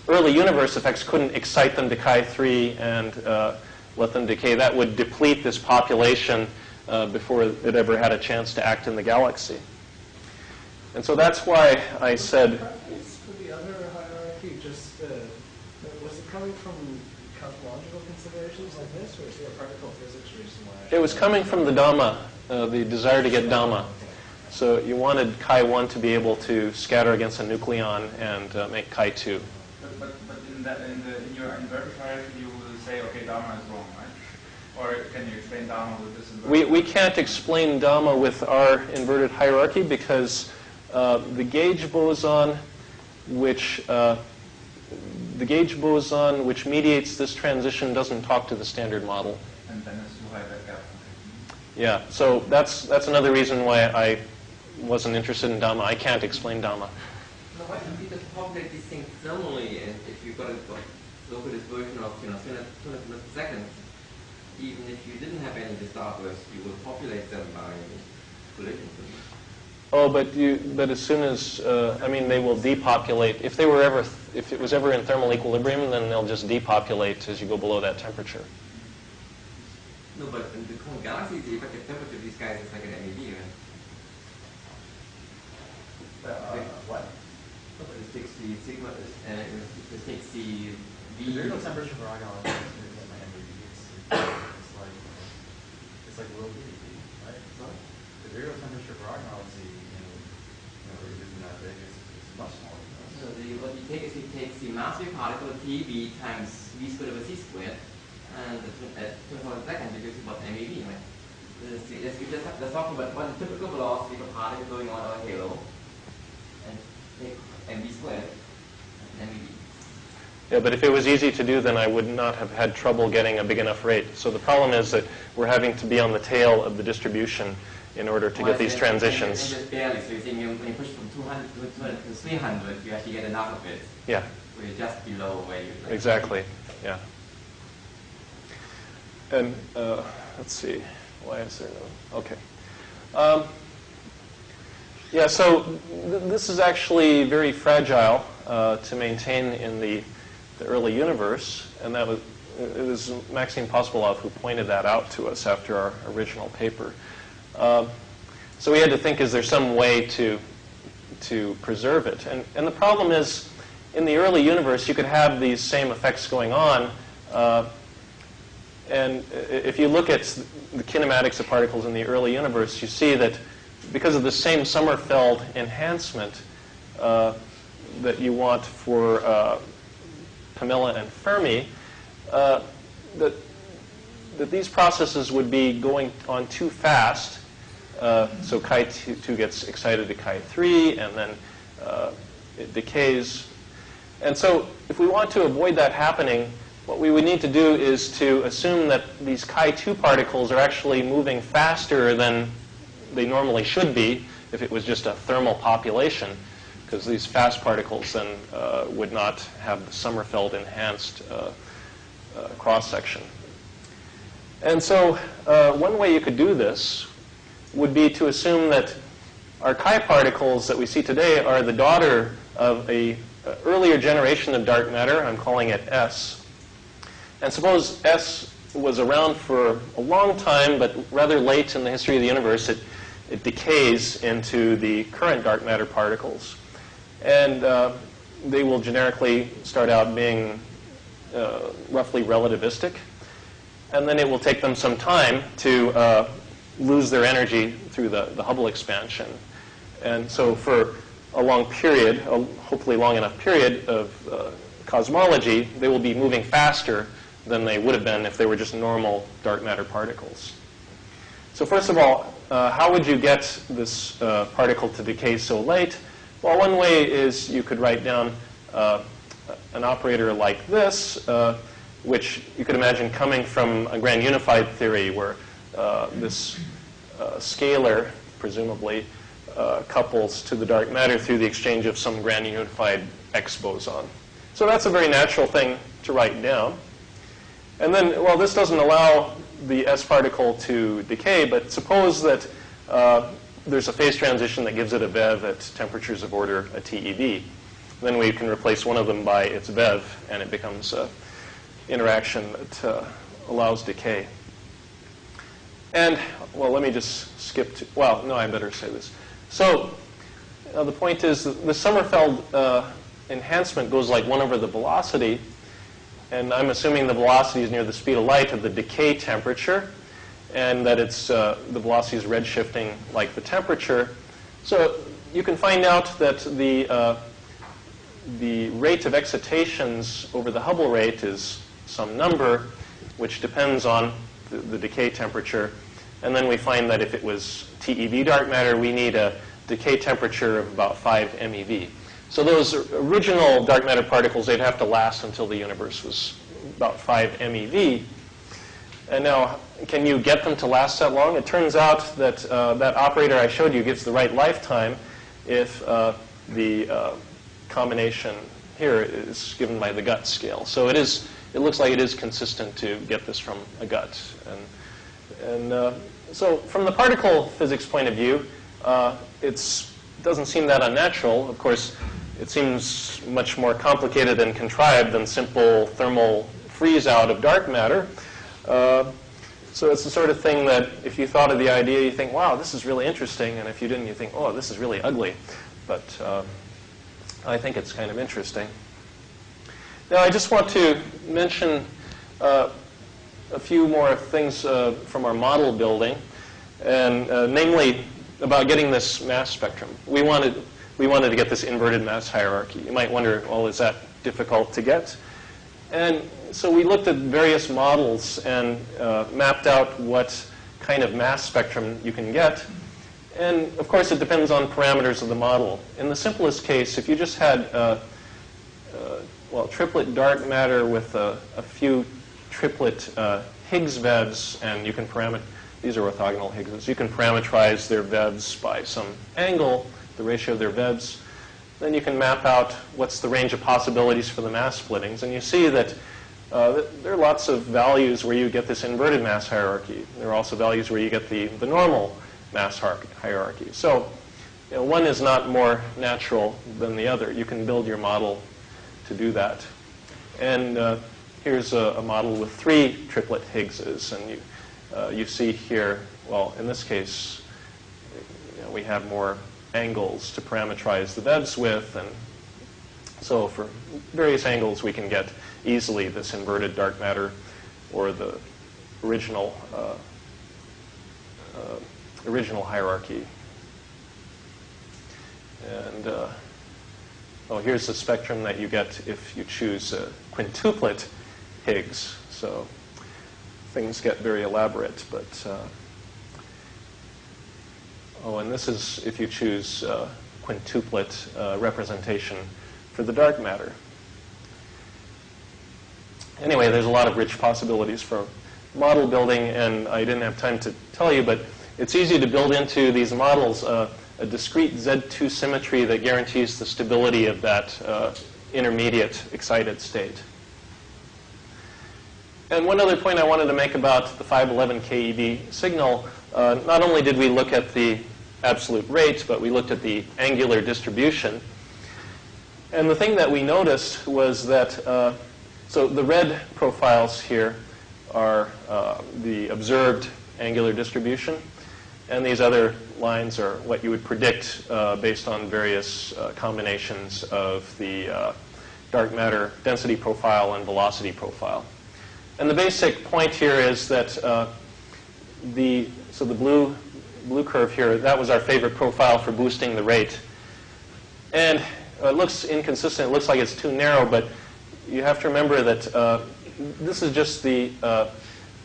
early universe effects couldn't excite them to chi3 and let them decay. That would deplete this population before it ever had a chance to act in the galaxy. And so that's why I said... For the other hierarchy, just was it coming from cosmological considerations like this, or is there a particle physics reason why? It was coming from the Dama, the desire to get Dama. So you wanted chi1 to be able to scatter against a nucleon and make chi2. But in your inverted hierarchy, you will say, okay, Dama is wrong, right? Or can you explain Dama with this inverted? We can't explain Dama with our inverted hierarchy because the gauge boson which the gauge boson, which mediates this transition, doesn't talk to the standard model. And then it's too high that gap. Yeah, so that's another reason why I wasn't interested in Dama. I can't explain Dama. No, why don't you just populate these things thermally, and if you've got a localist version of 200 milliseconds, even if you didn't have any of the starbursts, you will populate them by collision. Oh, but as soon as I mean, they will depopulate. If it was ever in thermal equilibrium, then they'll just depopulate as you go below that temperature. No, but in the whole galaxy, the effective temperature of these guys is like an MEV, right? What? It takes the sigma, it takes the V. There's no temperature for our galaxy. It's my MEV. It's like low VV, right? So the zero temperature for our galaxy, it isn't that big. It's much smaller than us. So what you take is you take the mass of your particle TeV times V squared over C squared, and at 24 seconds you get about MEV, right? Let's talk about what the typical velocity of a particle going on a halo, and take mv squared and MEV. Yeah, but if it was easy to do, then I would not have had trouble getting a big enough rate. So the problem is that we're having to be on the tail of the distribution in order to get these transitions. And just barely. So you're saying when you push from 200 to 300, you actually get enough of it. Yeah. So you're just below where you. Like, exactly. Yeah. And let's see. Why is there no? Okay. Yeah. So this is actually very fragile to maintain in the early universe, and it was Maxime Pospelov who pointed that out to us after our original paper. So we had to think, is there some way to preserve it? And the problem is, in the early universe, you could have these same effects going on. And if you look at the kinematics of particles in the early universe, you see that because of the same Sommerfeld enhancement that you want for Pamela and Fermi, that these processes would be going on too fast. So Chi2 gets excited to Chi3, and then it decays. And so if we want to avoid that happening, what we would need to do is to assume that these Chi2 particles are actually moving faster than they normally should be if it was just a thermal population, because these fast particles then would not have the Sommerfeld enhanced cross-section. And so one way you could do this would be to assume that our Chi particles that we see today are the daughter of an earlier generation of dark matter. I'm calling it S. And suppose S was around for a long time, but rather late in the history of the universe, it decays into the current dark matter particles. And they will generically start out being roughly relativistic. And then it will take them some time to lose their energy through the Hubble expansion. And so for a long period, a hopefully long enough period of cosmology, they will be moving faster than they would have been if they were just normal dark matter particles. So first of all, how would you get this particle to decay so late? Well, one way is you could write down an operator like this, which you could imagine coming from a grand unified theory where this scalar, presumably, couples to the dark matter through the exchange of some grand unified X boson. So that's a very natural thing to write down. And then, well, this doesn't allow the S particle to decay, but suppose that there's a phase transition that gives it a VEV at temperatures of order a TeV. Then we can replace one of them by its VEV, and it becomes an interaction that allows decay. And, well, let me just skip to, well, no, I better say this. So the point is that the Sommerfeld enhancement goes like 1 over the velocity, and I'm assuming the velocity is near the speed of light of the decay temperature, and that it's the velocity is redshifting like the temperature. So you can find out that the rate of excitations over the Hubble rate is some number, which depends on the decay temperature. And then we find that if it was TeV dark matter, we need a decay temperature of about 5 MeV. So those original dark matter particles, they'd have to last until the universe was about 5 MeV. And now, can you get them to last that long? It turns out that that operator I showed you gives the right lifetime if the combination here is given by the gut scale. So it looks like it is consistent to get this from a gut. And so from the particle physics point of view, it doesn't seem that unnatural. Of course, it seems much more complicated and contrived than simple thermal freeze-out of dark matter. So it's the sort of thing that if you thought of the idea, you think, wow, this is really interesting. And if you didn't, you think, oh, this is really ugly. But I think it's kind of interesting. Now, I just want to mention a few more things from our model building, and namely about getting this mass spectrum. We wanted to get this inverted mass hierarchy. You might wonder, well, is that difficult to get? And so we looked at various models and mapped out what kind of mass spectrum you can get. And of course, it depends on parameters of the model. In the simplest case, if you just had triplet dark matter with a few triplet Higgs VEVs, and you can these are orthogonal Higgses. You can parameterize their VEVs by some angle, the ratio of their VEVs. Then you can map out what's the range of possibilities for the mass splittings. And you see that there are lots of values where you get this inverted mass hierarchy. There are also values where you get the normal mass hierarchy. So one is not more natural than the other. You can build your model to do that. And here's a model with 3 triplet Higgses. And you see here, well, in this case, we have more angles to parameterize the VEVs with. And so for various angles, we can get easily this inverted dark matter or the original hierarchy. And here's the spectrum that you get if you choose a quintuplet Higgs. So things get very elaborate, but and this is if you choose quintuplet representation for the dark matter. Anyway, there's a lot of rich possibilities for model building, and I didn't have time to tell you, but it's easy to build into these models a discrete Z2 symmetry that guarantees the stability of that intermediate excited state. And one other point I wanted to make about the 511 keV signal, not only did we look at the absolute rate, but we looked at the angular distribution. And the thing that we noticed was that, so the red profiles here are the observed angular distribution, and these other lines are what you would predict based on various combinations of the dark matter density profile and velocity profile. And the basic point here is that the blue curve here, that was our favorite profile for boosting the rate. And it looks inconsistent. It looks like it's too narrow, but you have to remember that this is just the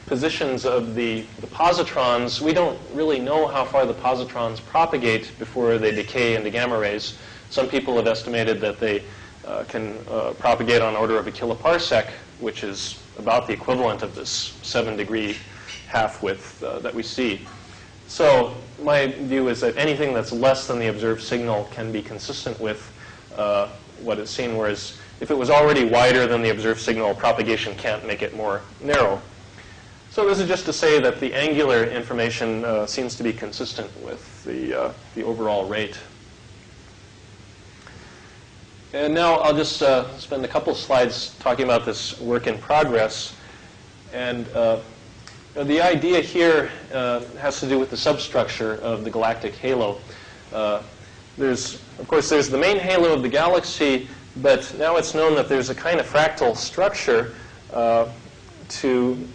positions of the positrons. We don't really know how far the positrons propagate before they decay into gamma rays. Some people have estimated that they can propagate on order of a kiloparsec, which is about the equivalent of this 7-degree half-width that we see. So my view is that anything that's less than the observed signal can be consistent with what is seen, whereas if it was already wider than the observed signal, propagation can't make it more narrow. So this is just to say that the angular information seems to be consistent with the overall rate. And now I'll just spend a couple slides talking about this work in progress. And the idea here has to do with the substructure of the galactic halo. Of course, there's the main halo of the galaxy, but now it's known that there's a kind of fractal structure to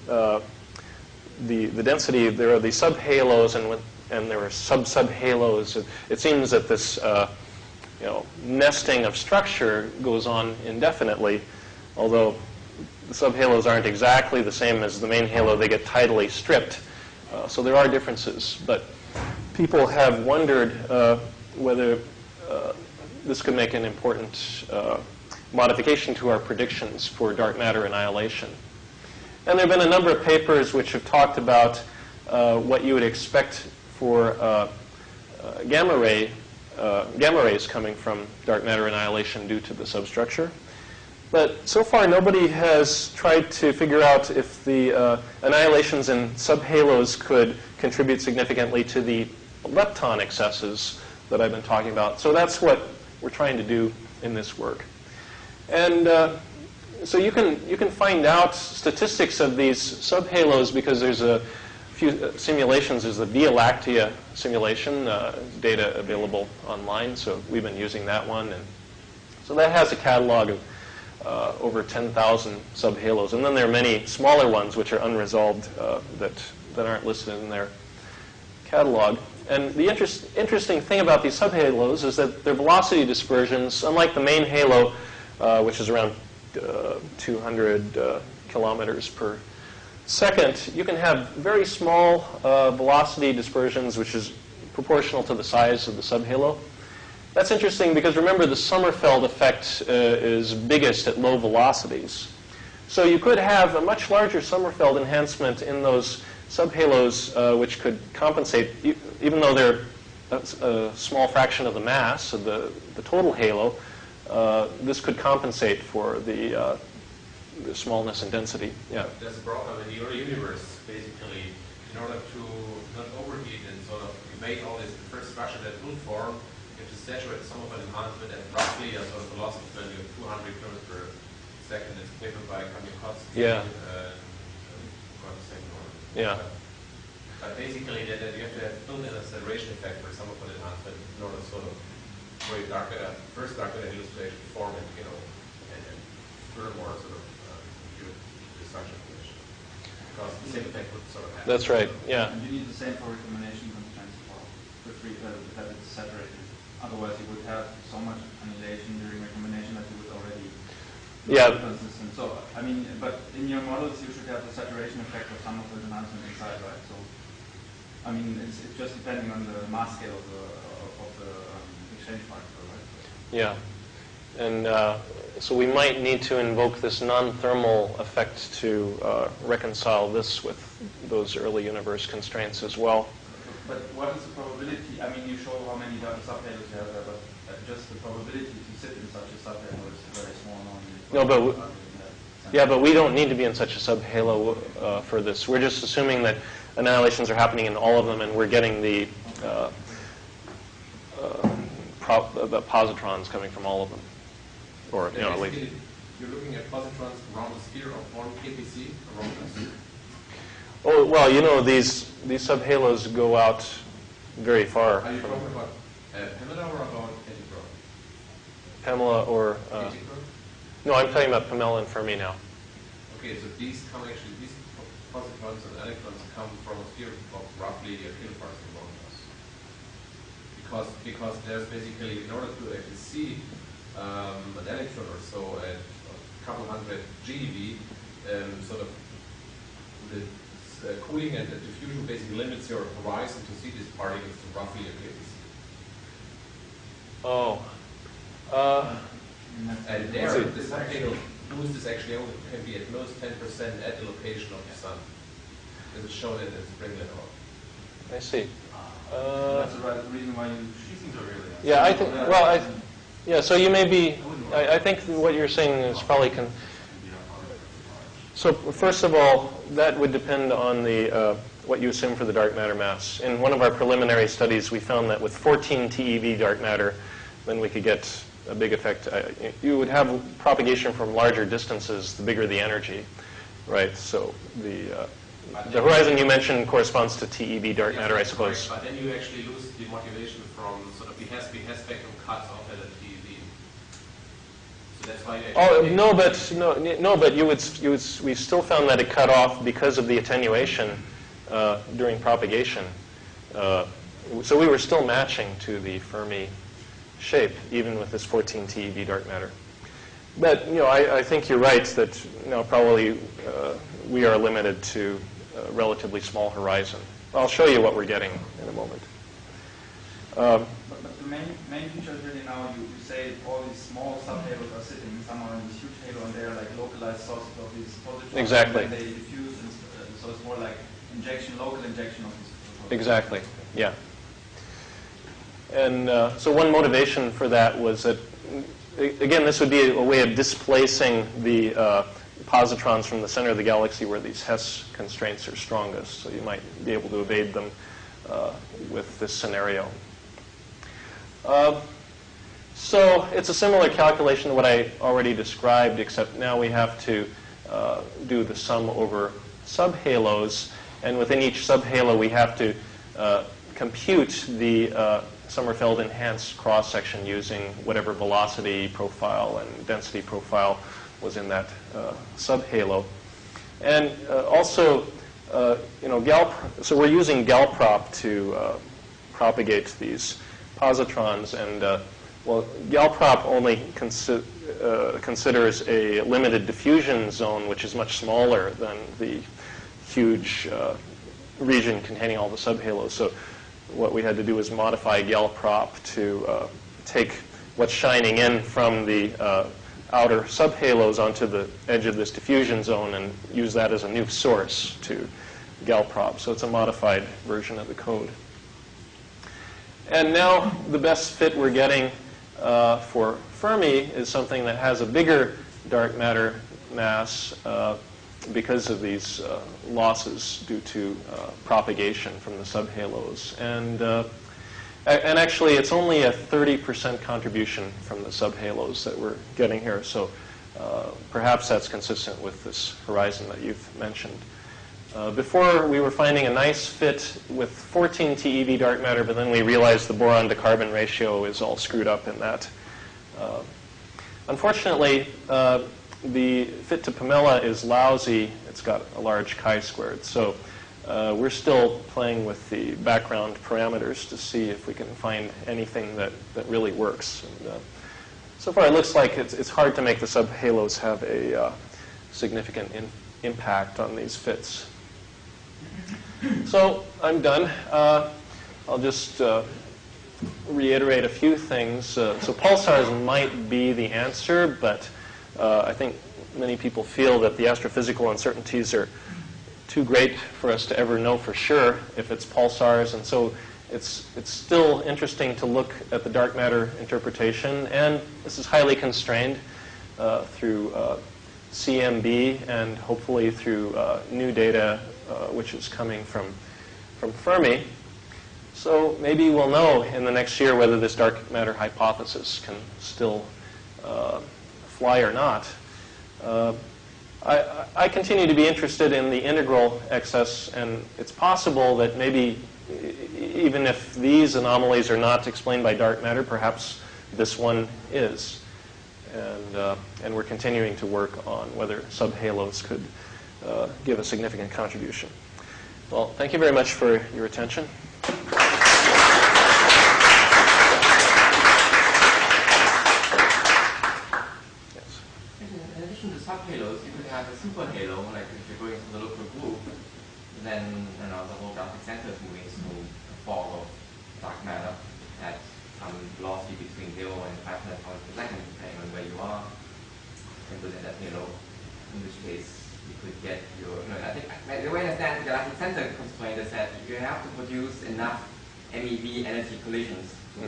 the density. There are the subhalos, and there are sub-subhalos. It seems that this nesting of structure goes on indefinitely, although the subhalos aren't exactly the same as the main halo. They get tidally stripped. So there are differences. But people have wondered whether this could make an important modification to our predictions for dark matter annihilation. And there have been a number of papers which have talked about what you would expect for gamma rays coming from dark matter annihilation due to the substructure. But so far, nobody has tried to figure out if the annihilations in subhalos could contribute significantly to the lepton excesses that I've been talking about. So that's what we're trying to do in this work. And so you can find out statistics of these subhalos because there's a few simulations. There's the Via Lactea simulation, data available online. So we've been using that one. And so that has a catalog of over 10,000 subhalos. And then there are many smaller ones which are unresolved that aren't listed in their catalog. And the interesting thing about these subhalos is that their velocity dispersions, unlike the main halo, which is around 200 kilometers per second, you can have very small velocity dispersions, which is proportional to the size of the subhalo. That's interesting because remember the Sommerfeld effect is biggest at low velocities. So you could have a much larger Sommerfeld enhancement in those subhalos which could compensate, even though they're a small fraction of the mass of the total halo, this could compensate for the smallness and density. Yeah. There's a problem in your universe, basically, in order to not overheat and sort of make all this first structure that will form, you have to saturate some of an enhancement at roughly a sort of velocity value of 200 kilometers per second. It's given by Kamikaze. Yeah. Yeah. But basically, that you have to have built in a saturation effect for some of an enhancement in order to sort of for your first dark matter illustration form and and furthermore sort of compute the structure condition. Because the same effect would sort of happen. That's right. Yeah. And you need the same for recombination constraints as well, that it's saturated. Otherwise, you would have so much annihilation during recombination that you would already consistent. So, I mean, but in your models, you should have the saturation effect of some of the enhancement inside, right? So, I mean, it's just depending on the mass scale of the exchange particle, right? Yeah. And so we might need to invoke this non-thermal effect to reconcile this with those early universe constraints as well. But what is the probability? I mean, you show how many subhalos you have there, but just the probability to sit in such a subhalo is very small. No, but we don't need to be in such a subhalo for this. We're just assuming that annihilations are happening in all of them, and we're getting the positrons coming from all of them, or at least. You're looking at positrons around the sphere of one KPC around us. Oh well, these subhalos go out very far. Are you talking about Pamela or about Antigro? Pamela or no, I'm talking about Pamela and Fermi now. Okay, so these positrons and electrons come from a sphere of roughly a kiloparsec around us. Because there's basically, in order to actually see an electron or so at a couple hundred GeV, sort of the cooling and the diffusion basically limits your horizon to see these particles to roughly a KPC. Oh. And there, this subhalo boost is actually only can be at most 10% at the location of the sun. This is shown in the Springlet law. I see. That's the reason why She seems to really. Yeah, I think. Well, yeah. So you may be. I think what you're saying is probably. So first of all, that would depend on the what you assume for the dark matter mass. In one of our preliminary studies, we found that with 14 TeV dark matter, then we could get a big effect. You would have propagation from larger distances, the bigger the energy, right? So the horizon you mentioned corresponds to TeV dark matter, I suppose. But then you actually lose the motivation from sort of the Hess spectrum cuts off at a TeV. So that's why. But we still found that it cut off because of the attenuation during propagation. So we were still matching to the Fermi shape, even with this 14 TeV dark matter. But I think you're right that probably we are limited to a relatively small horizon. I'll show you what we're getting in a moment. But the the main feature is really now you say all these small subhalos are sitting somewhere in this huge halo, and they are like localized sources of these positrons. Exactly. And they diffuse, and so it's more like injection, local injection of these positrons. Exactly. Yeah. And so one motivation for that was that, again, this would be a way of displacing the positrons from the center of the galaxy where these Hess constraints are strongest. So you might be able to evade them with this scenario. So it's a similar calculation to what I already described, except now we have to do the sum over subhalos. And within each subhalo, we have to compute the Sommerfeld enhanced cross-section using whatever velocity profile and density profile was in that subhalo. And also, so we're using Galprop to propagate these positrons. And well, Galprop only considers a limited diffusion zone, which is much smaller than the huge region containing all the subhalos. So what we had to do was modify Galprop to take what's shining in from the outer subhalos onto the edge of this diffusion zone and use that as a new source to Galprop. So it's a modified version of the code. And now the best fit we're getting for Fermi is something that has a bigger dark matter mass because of these losses due to propagation from the subhalos. And actually, it's only a 30% contribution from the subhalos that we're getting here. So perhaps that's consistent with this horizon that you've mentioned. Before, we were finding a nice fit with 14 TeV dark matter, but then we realized the boron to carbon ratio is all screwed up in that. Unfortunately, the fit to Pamela is lousy. It's got a large chi-squared. So we're still playing with the background parameters to see if we can find anything that really works. And, so far, it looks like it's hard to make the subhalos have a significant impact on these fits. So I'm done. I'll just reiterate a few things. So pulsars might be the answer, but I think many people feel that the astrophysical uncertainties are too great for us to ever know for sure if it's pulsars. And so it's still interesting to look at the dark matter interpretation. And this is highly constrained through CMB and hopefully through new data which is coming from Fermi. So maybe we'll know in the next year whether this dark matter hypothesis can still fly or not. I continue to be interested in the integral excess, and it's possible that maybe even if these anomalies are not explained by dark matter, perhaps this one is. And we're continuing to work on whether subhalos could give a significant contribution. Well, thank you very much for your attention. In addition to subhalos, you could have a superhalo, like if you're going to the local group, then the whole galactic center is moving through a fog of dark matter at some velocity between 0 and 500 pounds per second, depending on where you are. And within that halo, in which case you could get your, I think the way I understand the galactic center constraint is that you have to produce enough MeV energy collisions to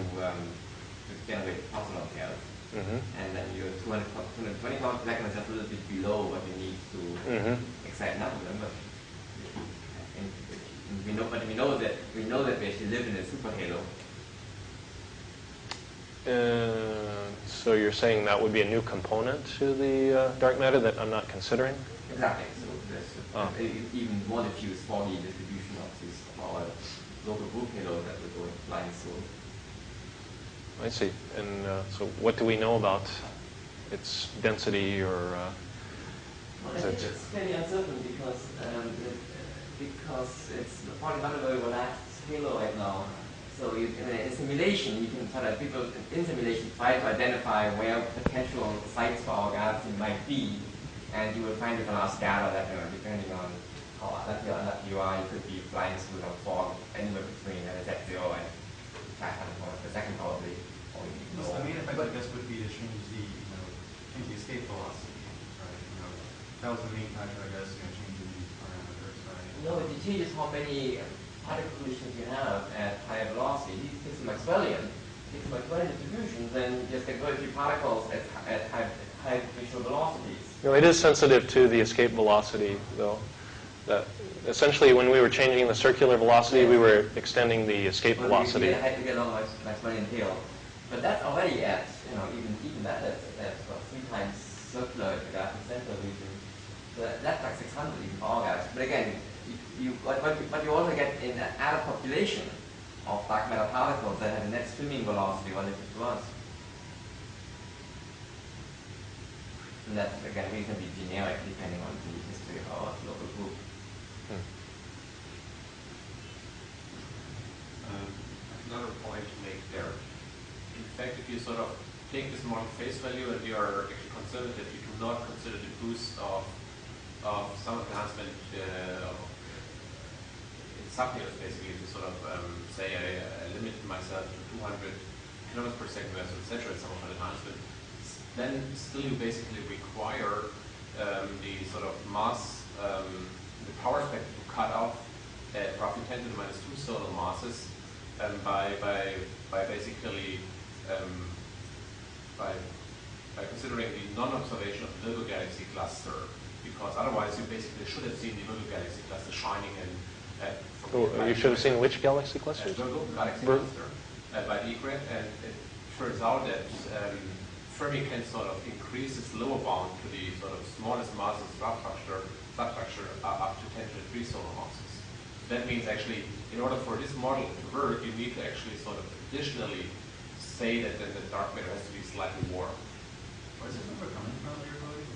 generate Poisson pairs. And then your 220 pounds per second is just a little bit below what you need to excite enough of them. But we know that we actually live in a superhalo. So you're saying that would be a new component to the dark matter that I'm not considering? Exactly. So there's even more diffuse foggy distribution of our local group halo that we're going flying soon. I see. And so what do we know about its density or... Well, I think it's fairly uncertain because it's probably not a very relaxed halo right now. So in a simulation, you can try to, people in simulation try to identify where potential sites for our galaxy might be, and you will find with enough data that depending on how unlucky you are, you could be flying through the fog anywhere between Z0 and 500 pounds per second probably. I guess, would be to change the, change the escape velocity, right? That was the main factor, I guess, changing these parameters, right? No, it changes how many particle collisions you have at higher velocity. It's Maxwellian. It's Maxwellian distribution, then just get very few particles at high gravitational velocities. No, it is sensitive to the escape velocity, though. That essentially, when we were changing the circular velocity, we were extending the escape velocity. You had to get along Maxwellian tail, but that's already at even that's 3 times circular at the galactic center region. So that's like 600 even for all guys. But again, what you also get in an added population of dark matter particles that have a net swimming velocity relative to us. And that's again reasonably generic depending on the history of our local group. Another point to make there. In fact, if you sort of take this model face value and you are actually conservative, you do not consider the boost of some enhancement in subunits, basically, to sort of say I limited myself to 200 kilometers per second versus etc. in some of the enhancement. Then still you basically require the sort of mass, the power spectrum to cut off at roughly 10 to the minus 2 solar masses by basically by considering the non-observation of the Virgo galaxy cluster, because otherwise you basically should have seen the Virgo galaxy cluster shining in. You should have seen which galaxy clusters? Virgo galaxy cluster by the grid, and it turns out that Fermi can sort of increase its lower bound to the sort of smallest masses substructure up to 10 to the 3 solar masses. That means actually, in order for this model to work, you need to actually sort of additionally say that then the dark matter has to be slightly warm. Where's this number coming from that you're quoting?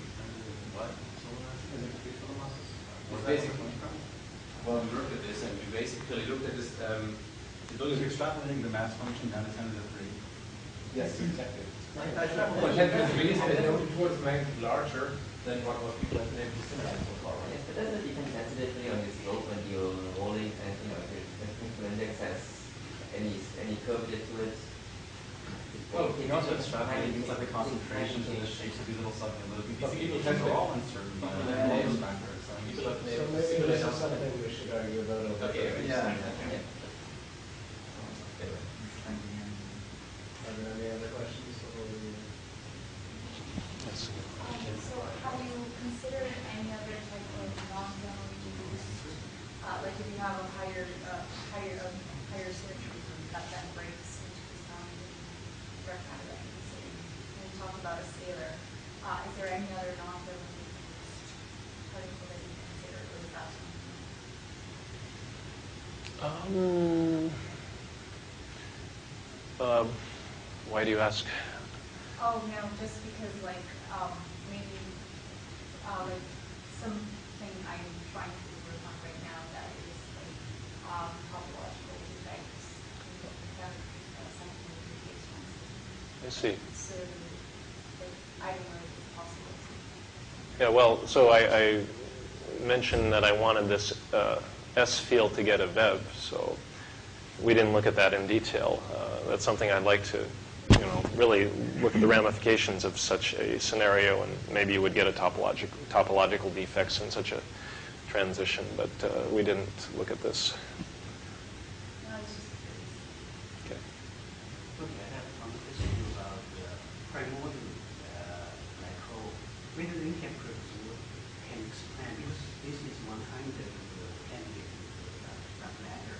What? Solar masses? Is it 3 solar masses? Where's that coming from? Well, we looked at this, and we basically looked at this. So you're extrapolating the mass function down to 10 to the 3? Yes, exactly. Well, 10 to the 3 is towards magnitude larger than what people have been able to simulate so far, right? Yes, but doesn't it depend sensitively on the slope when you're rolling, and if the principal index has any curvature to it? Well, you can also extrapolate things like the concentrations and the shapes of these little subunits. These are all uncertain by those factors. So maybe this is something we should argue about over there. Yeah. Are there any other questions? Yes. So have you considered any other type of non-thermal boost? Like if you have a higher search region that then breaks into the sound rectangle, and you talk about a scalar. Is there any other non-thermal boost particle that you consider, or is that something? Why do you ask? Oh no, just because maybe like something I'm trying to work on right now that is topological defects. Something really expensive. I see. So I don't know if it's possible. Yeah, well, so I mentioned that I wanted this S field to get a VEV, so we didn't look at that in detail. That's something I'd like to, really look at the ramifications of such a scenario, and maybe you would get a topological defects in such a transition, but we didn't look at this. No, it's just curious. Okay. Okay, I have one question about the primordial black hole. Whether they can explain, because this is one kind of candidate dark matter.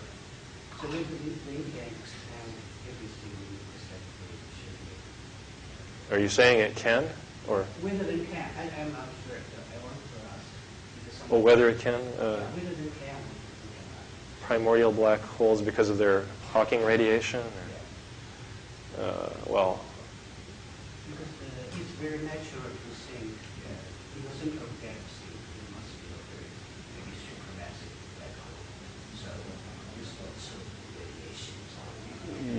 So whether they can explain everything in perspective shape. Are you saying it can, or? Whether they can, I'm not sure. I want to ask. Well, whether it can? Whether they can. Primordial black holes because of their Hawking radiation? Well. Because it's very natural to think in the center of the galaxy there must be a very supermassive black hole. So this also radiation.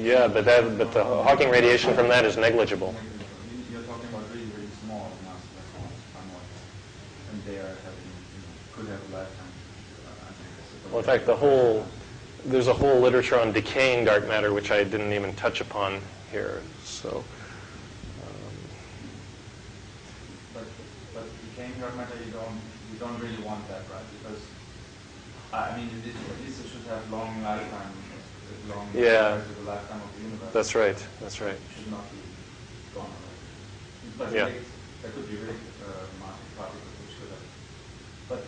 Yeah, but the Hawking radiation from that is negligible. You're talking about really, really small amounts of black holes, and they are could have a lifetime. Well, in fact, there's a whole literature on decaying dark matter, which I didn't even touch upon here. So decaying dark matter, you don't really want that, right? Because I mean, at least it should have long lifetime, long Yeah. compared to the lifetime of the universe. That's right. That's right. It should not be gone already. But Yeah. there could be really massive particles which could have. But